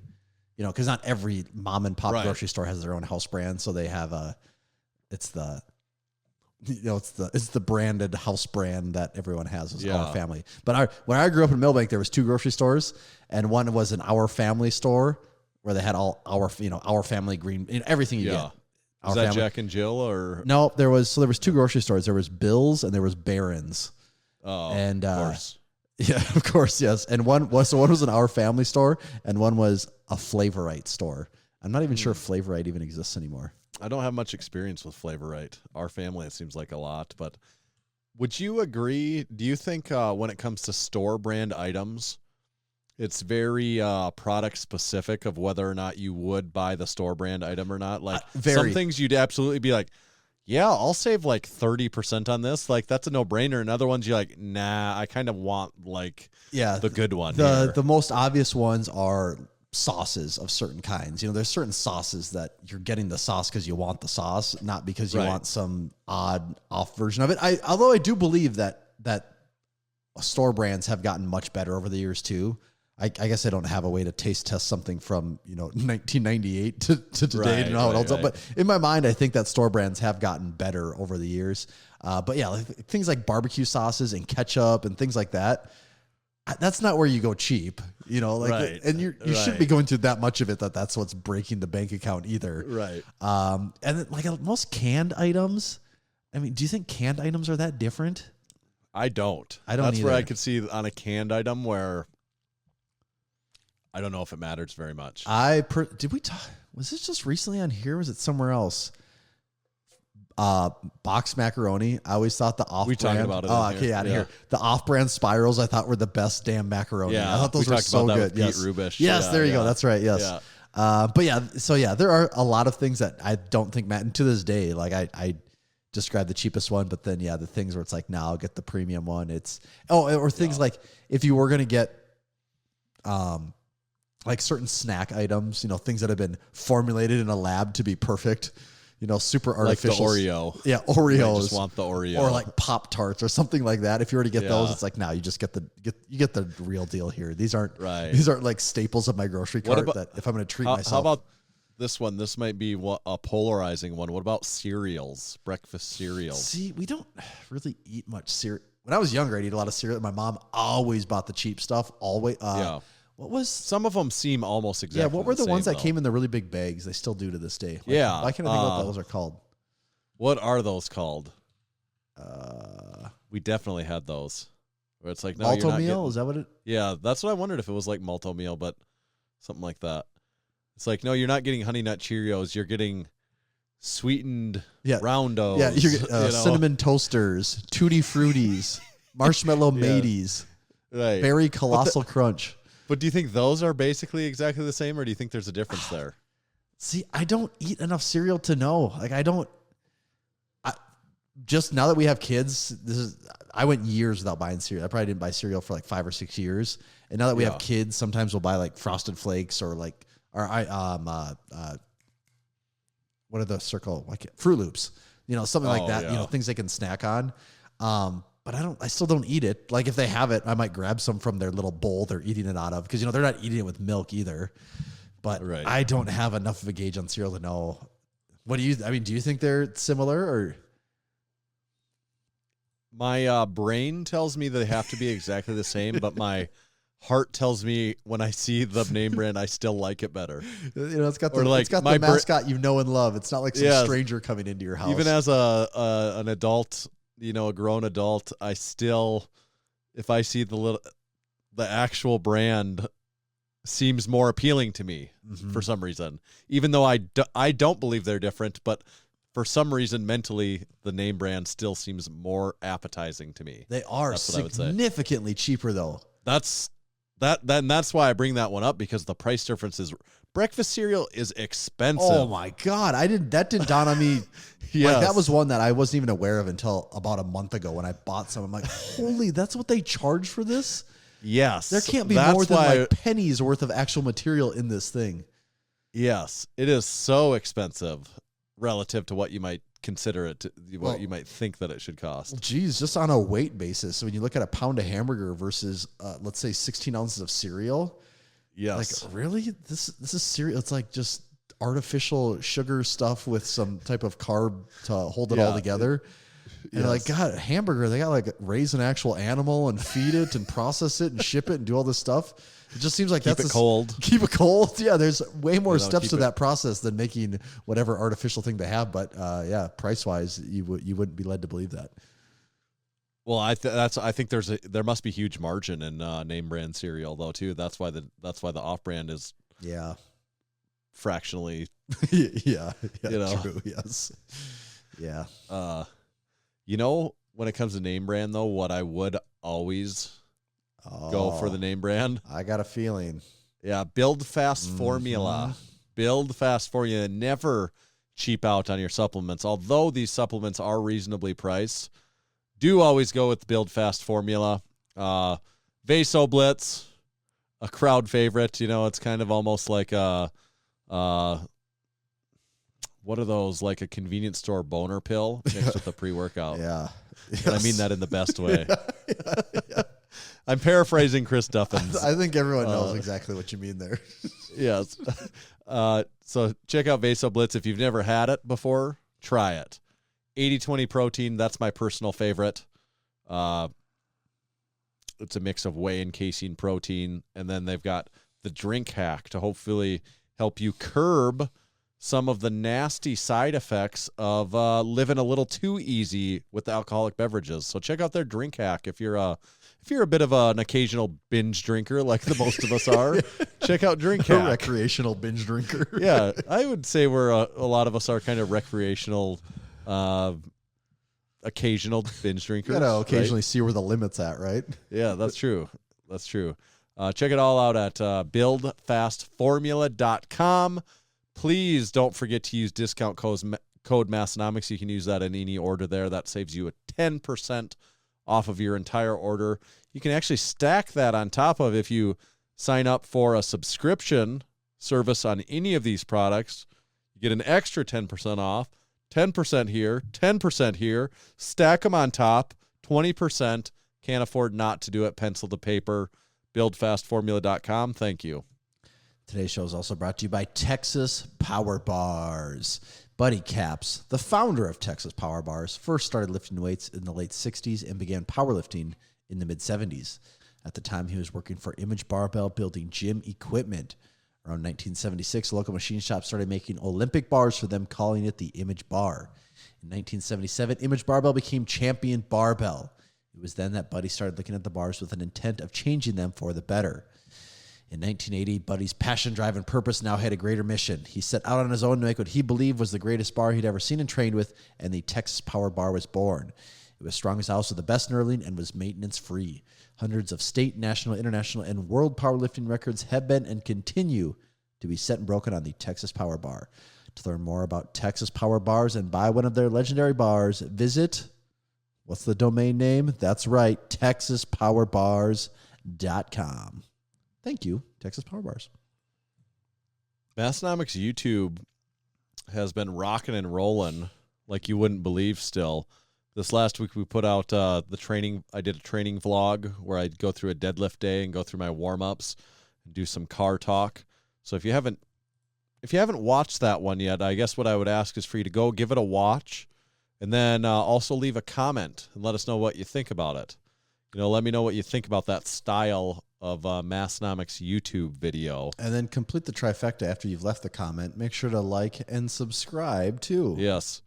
because not every mom and pop grocery store has their own house brand, so they have it's the branded house brand that everyone has is Our Family. But when I grew up in Millbank, there was 2 grocery stores, and one was an Our Family store where they had all Our Family green, everything you get. Was that Jack and Jill or no? There was 2 grocery stores. There was Bill's and there was Barron's. Oh, and of course. Yeah, of course, yes. And one was an Our Family store, and one was a Flavorite store. I'm not even sure if Flavorite even exists anymore. I don't have much experience with Flavorite. Our Family, it seems like a lot, but would you agree? Do you think when it comes to store brand items, it's very product specific of whether or not you would buy the store brand item or not? Like some things you'd absolutely be like, Yeah, I'll save like 30% on this. Like that's a no-brainer. And other ones you're like, nah, I kind of want like the good one. The most obvious ones are sauces of certain kinds. You know, there's certain sauces that you're getting the sauce because you want the sauce, not because you want some odd off version of it. Although I do believe that store brands have gotten much better over the years too. I guess I don't have a way to taste test something from 1998 to today to know how it holds up. But in my mind, I think that store brands have gotten better over the years. But yeah, like things like barbecue sauces and ketchup and things like that. That's not where you go cheap, and you shouldn't be going through that much of it. That's what's breaking the bank account either. Right. And then, like most canned items. I mean, do you think canned items are that different? I don't. That's either. Where I could see on a canned item where I don't know if it matters very much. Did we talk? Was this just recently on here? Was it somewhere else? Box macaroni. I always thought the off-brand. We talked about it. Oh, okay, out of here. The off-brand spirals I thought were the best damn macaroni. Yeah, I thought those were so good. Yes, Pete Rubish. Yes, there you go. That's right. Yes. Yeah. But yeah, so yeah, there are a lot of things that I don't think matter. And to this day, like I describe the cheapest one, but then the things where it's like, now I'll get the premium one. Or things like if you were gonna get like certain snack items, things that have been formulated in a lab to be perfect. Super artificial. Like the Oreo. Yeah, Oreos. I just want the Oreo. Or like Pop-Tarts or something like that. If you were to get those, it's like, no, you just get the real deal here. These aren't like staples of my grocery cart that if I'm going to treat myself. How about this one? This might be a polarizing one. What about cereals? Breakfast cereals. See, we don't really eat much cereal. When I was younger, I'd eat a lot of cereal. My mom always bought the cheap stuff. Always. What was some of them seem almost exactly? Yeah, what were the ones that though? came in the really big bags? They still do to this day. Yeah, why can't I think what those are called? What are those called? We definitely had those. Where it's like Malto meal. Is that what it? Yeah, that's what I wondered if it was like malto meal, but something like that. It's like, no, you're not getting Honey Nut Cheerios. You're getting sweetened Roundos. Yeah, you're getting cinnamon toasters, Tutti Fruities, marshmallow mateys, Berry Colossal Crunch. But do you think those are basically exactly the same, or do you think there's a difference there? See, I don't eat enough cereal to know. Like, just now that we have kids, I went years without buying cereal. I probably didn't buy cereal for like 5 or 6 years. And now that we have kids, sometimes we'll buy like Frosted Flakes or what are the circle? Like Fruit Loops, something like that, things they can snack on. But I still don't eat it. Like if they have it, I might grab some from their little bowl they're eating it out of because, they're not eating it with milk either. But I don't have enough of a gauge on cereal to know. Do you think they're similar or? My brain tells me they have to be exactly the same, but my heart tells me when I see the name brand, I still like it better. It's got the mascot you know and love. It's not like some stranger coming into your house. Even as an adult, a grown adult, I still, if I see the actual brand seems more appealing to me for some reason, even though I don't believe they're different, but for some reason, mentally, the name brand still seems more appetizing to me. They are significantly cheaper though. That's why I bring that one up because the price difference is breakfast cereal is expensive. Oh my God. That didn't dawn on me. Like, that was one that I wasn't even aware of until about a month ago when I bought some. I'm like, holy, that's what they charge for this? Yes. There can't be more than like pennies worth of actual material in this thing. Yes. It is so expensive relative to what you might consider it, you might think that it should cost. Geez, just on a weight basis. So when you look at a pound of hamburger versus, let's say 16 ounces of cereal. Yes. Like, really? This is cereal. It's like just artificial sugar stuff with some type of carb to hold it all together. And like, God, hamburger, they got like raise an actual animal and feed it and process it and ship it and do all this stuff. It just seems like keep it cold. Keep it cold. Yeah, there's way more steps to that process than making whatever artificial thing they have. But price wise, you wouldn't be led to believe that. Well, I think there must be huge margin in name brand cereal though too. That's why the off brand is fractionally true. Yes. Yeah. When it comes to name brand though, what I would always go for the name brand. I got a feeling. Yeah, build fast formula. Build fast formula. Never cheap out on your supplements. Although these supplements are reasonably priced, do always go with the Build Fast formula. Vaso Blitz, a crowd favorite. You know, it's kind of almost like a what are those, like a convenience store boner pill mixed with a pre-workout. Yeah. And I mean that in the best way. Yeah. I'm paraphrasing Chris Duffins. I think everyone knows exactly what you mean there. Yes. So check out Vaso Blitz. If you've never had it before, try it. 80-20 protein, that's my personal favorite. It's a mix of whey and casein protein. And then they've got the drink hack to hopefully help you curb some of the nasty side effects of living a little too easy with alcoholic beverages. So check out their drink hack. If you're a bit of an occasional binge drinker like the most of us are, check out Drink Hack. A recreational binge drinker. Yeah, I would say we're a lot of us are kind of recreational, occasional binge drinkers. You gotta occasionally right? see where the limit's at, right? Yeah, that's true. That's true. Check it all out at buildfastformula.com. Please don't forget to use discount code Massenomics. You can use that in any order there. That saves you a 10% off of your entire order. You can actually stack that on top of if you sign up for a subscription service on any of these products. You get an extra 10% off, 10% here, 10% here. Stack them on top, 20%. Can't afford not to do it. Pencil to paper. Buildfastformula.com. Thank you. Today's show is also brought to you by Texas Power Bars. Buddy Caps, the founder of Texas Power Bars, first started lifting weights in the late 60s and began powerlifting in the mid-70s. At the time, he was working for Image Barbell building gym equipment. Around 1976, local machine shops started making Olympic bars for them, calling it the Image Bar. In 1977, Image Barbell became Champion Barbell. It was then that Buddy started looking at the bars with an intent of changing them for the better. In 1980, Buddy's passion, drive, and purpose now had a greater mission. He set out on his own to make what he believed was the greatest bar he'd ever seen and trained with, and the Texas Power Bar was born. It was strong as house with the best knurling and was maintenance-free. Hundreds of state, national, international, and world powerlifting records have been and continue to be set and broken on the Texas Power Bar. To learn more about Texas Power Bars and buy one of their legendary bars, visit, what's the domain name? That's right, TexasPowerBars.com. Thank you, Texas Power Bars. Massenomics YouTube has been rocking and rolling like you wouldn't believe still. This last week we put out the training. I did a training vlog where I'd go through a deadlift day and go through my warm-ups and do some car talk. So if you haven't watched that one yet, I guess what I would ask is for you to go give it a watch and then also leave a comment and let us know what you think about it. You know, let me know what you think about that style of Massenomics YouTube video. And then complete the trifecta after you've left the comment. Make sure to like and subscribe too. Yes.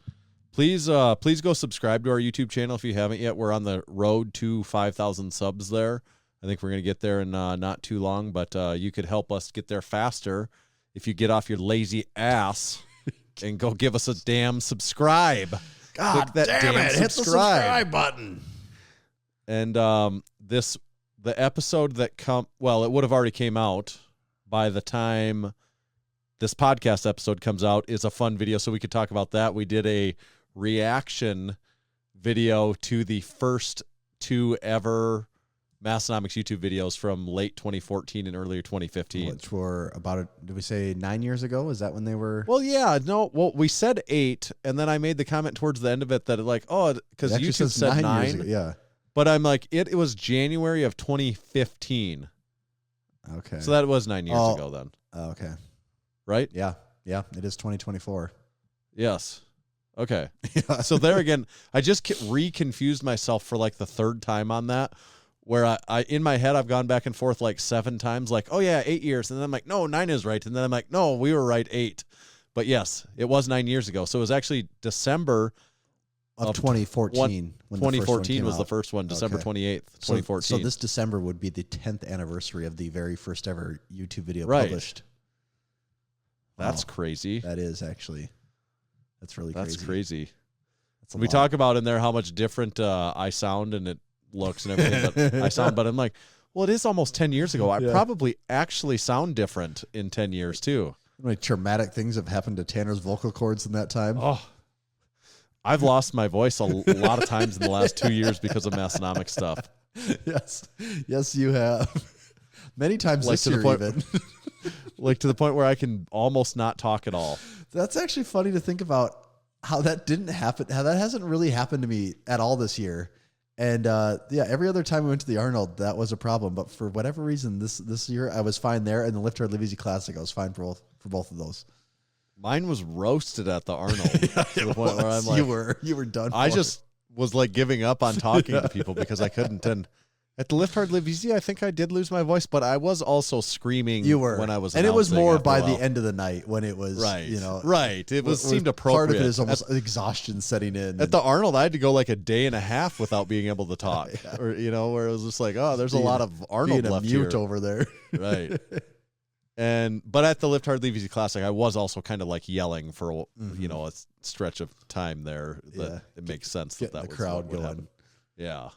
Please go subscribe to our YouTube channel if you haven't yet. We're on the road to 5,000 subs there. I think we're going to get there in not too long, but you could help us get there faster if you get off your lazy ass and go give us a damn subscribe. God Click that damn it. Hit the subscribe button. And the episode that it would have already came out by the time this podcast episode comes out, is a fun video, so we could talk about that. We did a reaction video to the first two ever Massenomics YouTube videos from late 2014 and earlier 2015. Which were did we say 9 years ago? Is that when they were? Well, yeah, no. Well, we said 8, and then I made the comment towards the end of it that because YouTube said 9. Years ago. Yeah. But I'm like, it was January of 2015. Okay. So that was 9 years ago then. Okay. Right? Yeah. Yeah. It is 2024. Yes. Okay. Yeah. So there again, I just reconfused myself for like the third time on that, where I in my head, I've gone back and forth like 7 times, like, oh yeah, 8 years. And then I'm like, no, 9 is right. And then I'm like, no, we were right, 8. But yes, it was 9 years ago. So it was actually December of 2014. When 2014 was the first one, December 28th, 2014. So this December would be the 10th anniversary of the very first ever YouTube video published. That's crazy. That is actually. That's really crazy. That's crazy. That's a we lot. talk about in there how much different I sound and it looks and everything. But I'm like, well, it is almost 10 years ago. I probably actually sound different in 10 years too. many traumatic things have happened to Tanner's vocal cords in that time? Oh, I've lost my voice a lot of times in the last 2 years because of Massenomics stuff. Yes, you have. Many times Like this to the year, point- even. Like to the point where I can almost not talk at all. That's actually funny to think about how that didn't happen. How that hasn't really happened to me at all this year. And every other time we went to the Arnold, that was a problem. But for whatever reason, this year I was fine there, and the Lift Hard Live Easy Classic, I was fine for both of those. Mine was roasted at the Arnold to the point where I'm like, you were done. I for. just was like giving up on talking to people because I couldn't. And at the Lift Hard Live Easy, I think I did lose my voice, but I was also screaming. You were when I was, and it was more by the the end of the night when it was right. right. It was seemed appropriate. Part of it is almost exhaustion setting in. At the Arnold, I had to go like a day and a half without being able to talk, or where it was just like, oh, there's a lot of Arnold being left a mute here, over there. right? But at the Lift Hard Live Easy Classic, I was also kind of like yelling for a stretch of time there. That it makes sense that the was crowd what would going. happen. Yeah,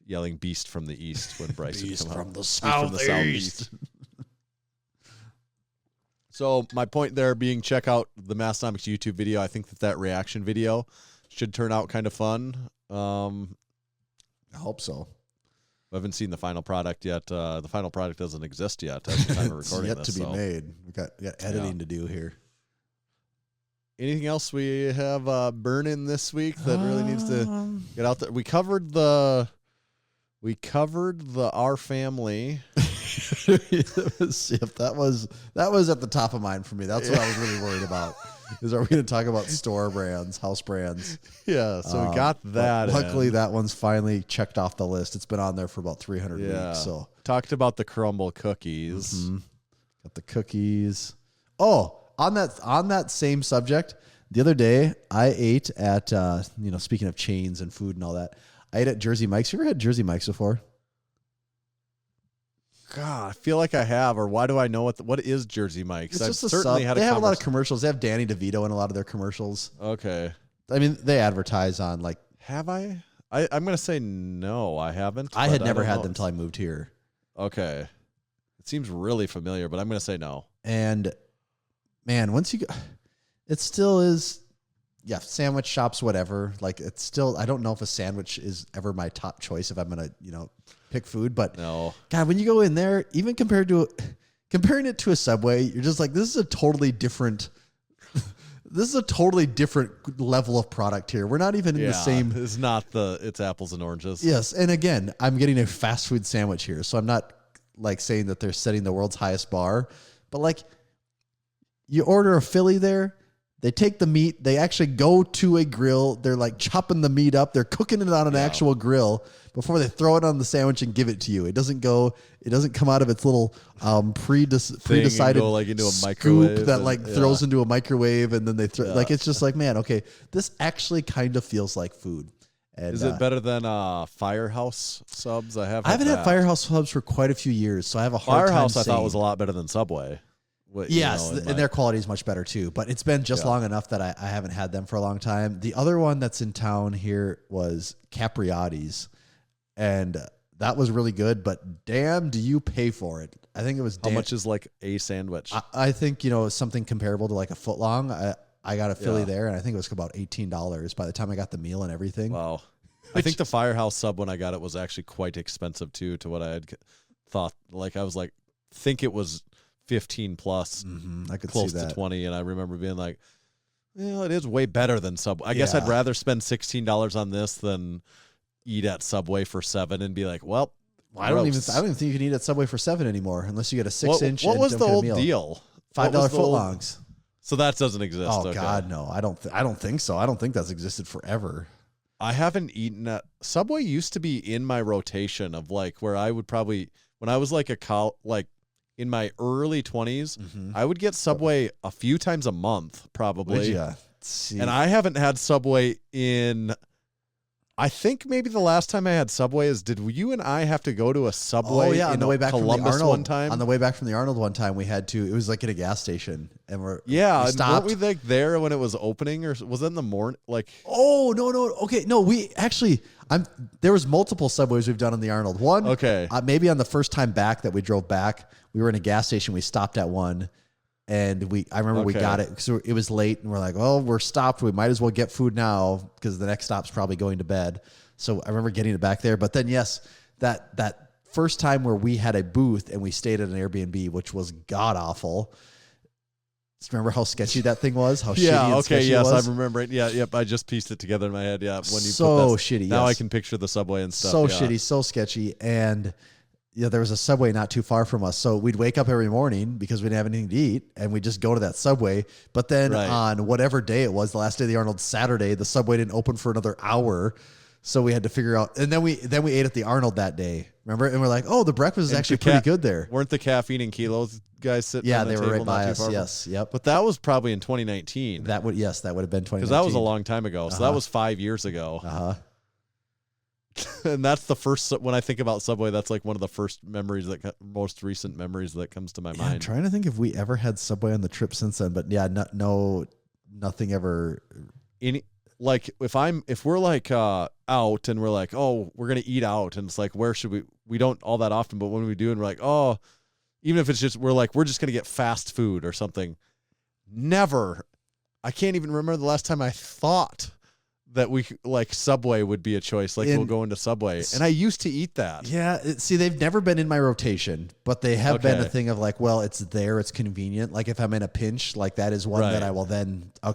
yelling "Beast from the East" when Bryce Beast would come from out. the Beast from the Southeast. So my point there being, check out the Massenomics YouTube video. I think that reaction video should turn out kind of fun. I hope so. I haven't seen the final product yet. The final product doesn't exist yet at the time of It's recording yet this. to be made. We got editing to do here. Anything else we have burning this week that really needs to get out there? We covered the Our Family. That was at the top of mind for me. That's what I was really worried about. Is are we going to talk about store brands, house brands? Yeah, so we got that. Luckily, that one's finally checked off the list. It's been on there for about 300 weeks. So talked about the crumble cookies. Got the cookies. Oh, on that same subject, the other day I ate at speaking of chains and food and all that, I ate at Jersey Mike's. You ever had Jersey Mike's before? God, I feel like I have, or why do I know what is Jersey Mike's? It's just certainly had they have a lot of commercials. They have Danny DeVito in a lot of their commercials. Okay. I mean, they advertise on like. Have I? I'm going to say no, I haven't. I had never don't had know. them until I moved here. Okay. It seems really familiar, but I'm going to say no. And man, once you go, it still is. Yeah, sandwich shops, whatever. Like it's still. I don't know if a sandwich is ever my top choice if I'm gonna pick food, but No. God, when you go in there, even comparing it to a Subway, you're just like, this is a totally different level of product here. We're not even in the same. It's not it's apples and oranges. Yes, and again, I'm getting a fast food sandwich here, so I'm not like saying that they're setting the world's highest bar, but like you order a Philly there. They take the meat, they actually go to a grill, they're like chopping the meat up, they're cooking it on an actual grill before they throw it on the sandwich and give it to you. It doesn't come out of its little pre-decided go like into a scoop microwave that throws into a microwave, and then they throw like, it's just like, man, okay, this actually kind of feels like food. And, is it better than Firehouse subs? I haven't had Firehouse subs for quite a few years, so I have a hard Firehouse time I thought saying. Was a lot better than Subway. Yes, and their quality is much better too. But it's been just long enough that I haven't had them for a long time. The other one that's in town here was Capriati's, and that was really good. But damn, do you pay for it? I think it was. How much is like a sandwich? I think something comparable to like a foot long. I got a Philly there, and I think it was about $18 by the time I got the meal and everything. Wow. I think the Firehouse sub when I got it was actually quite expensive too to what I had thought. Like I was like, think it was 15 plus, I could close see that. to 20, and I remember being like, "Well, it is way better than Subway." I guess I'd rather spend $16 on this than eat at Subway for $7 and be like, "Well, I don't even think you can eat at Subway for $7 anymore unless you get a 6-inch. What was and the don't old get a meal. deal? $5 footlongs. So that doesn't exist. Oh okay. God, no! I don't think so. I don't think that's existed forever. I haven't eaten at Subway. Used to be in my rotation of like where I would probably when I was like in my early 20s, I would get Subway a few times a month, probably. And I haven't had Subway in, I think maybe the last time I had Subway is, did you and I have to go to a Subway on the way back Columbus from the Arnold one time? On the way back from the Arnold one time, we had to, it was like at a gas station. And we and stopped. weren't we like there when it was opening, or was it in the morning? Like, oh, no. Okay, no, we actually, there was multiple Subways we've done on the Arnold. One, maybe on the first time back that we drove back, we were in a gas station, we stopped at one, And I remember we got it. So it was late and we're like, oh, we're stopped. We might as well get food now because the next stop's probably going to bed. So I remember getting it back there. But then, yes, that first time where we had a booth and we stayed at an Airbnb, which was god awful. Remember how sketchy that thing was? How shitty and sketchy it was? I remember it. Yeah, yep. I just pieced it together in my head. Yeah, when you so put that, shitty. Now yes. I can picture the subway and stuff. So shitty, so sketchy, and there was a Subway not too far from us. So we'd wake up every morning because we didn't have anything to eat, and we'd just go to that Subway. But then on whatever day it was, the last day of the Arnold, Saturday, the Subway didn't open for another hour. So we had to figure out, and then we ate at the Arnold that day. Remember? And we're like, oh, the breakfast is actually pretty good there. Weren't the caffeine and kilos guys sitting? Yeah, on the they were table right by not too us. far from- Yes, yep. But that was probably in 2019. That would have been 2019. Because that was a long time ago. So that was 5 years ago. And that's the first, when I think about Subway, that's like one of the first memories, most recent mememories that comes to my mind. I'm trying to think if we ever had Subway on the trip since then, but yeah, nothing ever. Like if we're like out and we're like, oh, we're gonna eat out, and it's like, where should we don't all that often, but when we do and we're like, oh, even if it's just we're just gonna get fast food or something. Never, I can't even remember the last time I thought that we like Subway would be a choice. Like we'll go into Subway, and I used to eat that. Yeah, see, they've never been in my rotation, but they have been a thing of like, well, it's there, it's convenient. Like if I'm in a pinch, like that is one that I will then I'll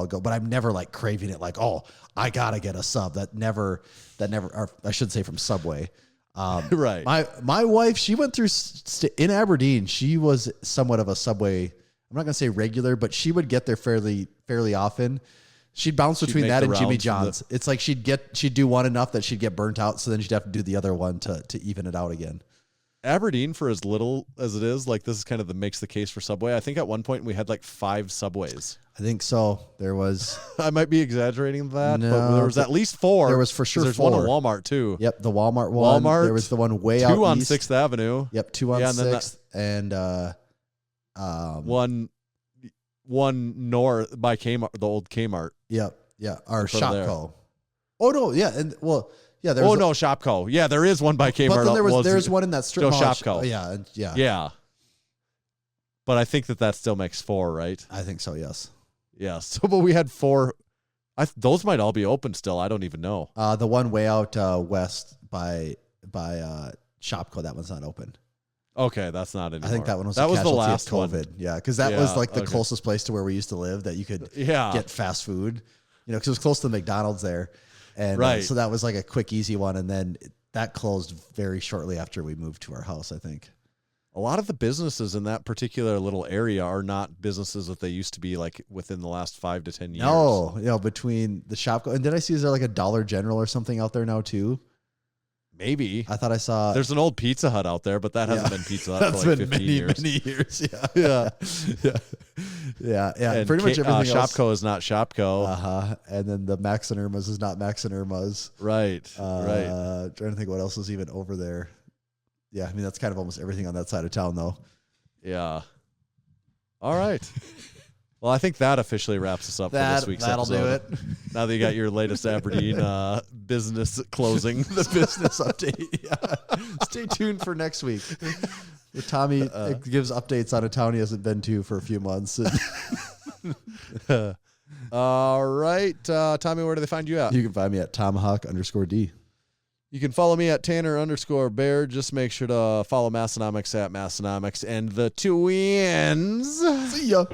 go. But I'm never like craving it. Like, oh, I gotta get a sub. That never. Or I should say from Subway. Right. My wife, she went through in Aberdeen. She was somewhat of a Subway. I'm not gonna say regular, but she would get there fairly often. She'd bounce between that and Jimmy John's. It's like she'd do one enough that she'd get burnt out, so then she'd have to do the other one to even it out again. Aberdeen, for as little as it is, like this is kind of makes the case for Subway. I think at one point we had like 5 Subways. I think so. There was. I might be exaggerating that, No, but there was at least 4. There was for sure there's 4. One at Walmart too. Yep, the Walmart one. There was the one way out 2 on east. 6th Avenue. Yep, 2 on 6th, and one north by Kmart, the old Kmart. Yep. Yeah, our Shopco. Shopco. Oh no, yeah, and well, yeah. Shopco. Yeah, there is one by Kmart. But then there's one in that strip mall. Shopco. Yeah. But I think that still makes 4, right? I think so. Yes. Yeah. So, but we had 4. Those might all be open still. I don't even know. The one way out west by Shopco, that one's not open. Okay, that's not anymore. I think that one was the of last COVID. one. Yeah, because that was like the closest place to where we used to live that you could get fast food. Because it was close to the McDonald's there, and so that was like a quick, easy one. And then that closed very shortly after we moved to our house, I think. A lot of the businesses in that particular little area are not businesses that they used to be like within the last 5 to 10 years. No, between the Shopko and did I see is there like a Dollar General or something out there now too? Maybe. I thought I saw. There's an old Pizza Hut out there, but that hasn't been Pizza Hut for like 15 years. Many years. Yeah. And pretty much everything else. Shopko is not Shopko. And then the Max and Irma's is not Max and Irma's. Right. Trying to think what else is even over there. Yeah, I mean that's kind of almost everything on that side of town, though. Yeah. All right. Well, I think that officially wraps us up for this week's episode. That'll do it. Now that you got your latest Aberdeen business closing. The business update. Yeah. Stay tuned for next week. Tommy gives updates on a town he hasn't been to for a few months. All right. Tommy, where do they find you at? You can find me at Tomahawk_D. You can follow me at Tanner_Bear. Just make sure to follow Massenomics at Massenomics and the Twins. See ya.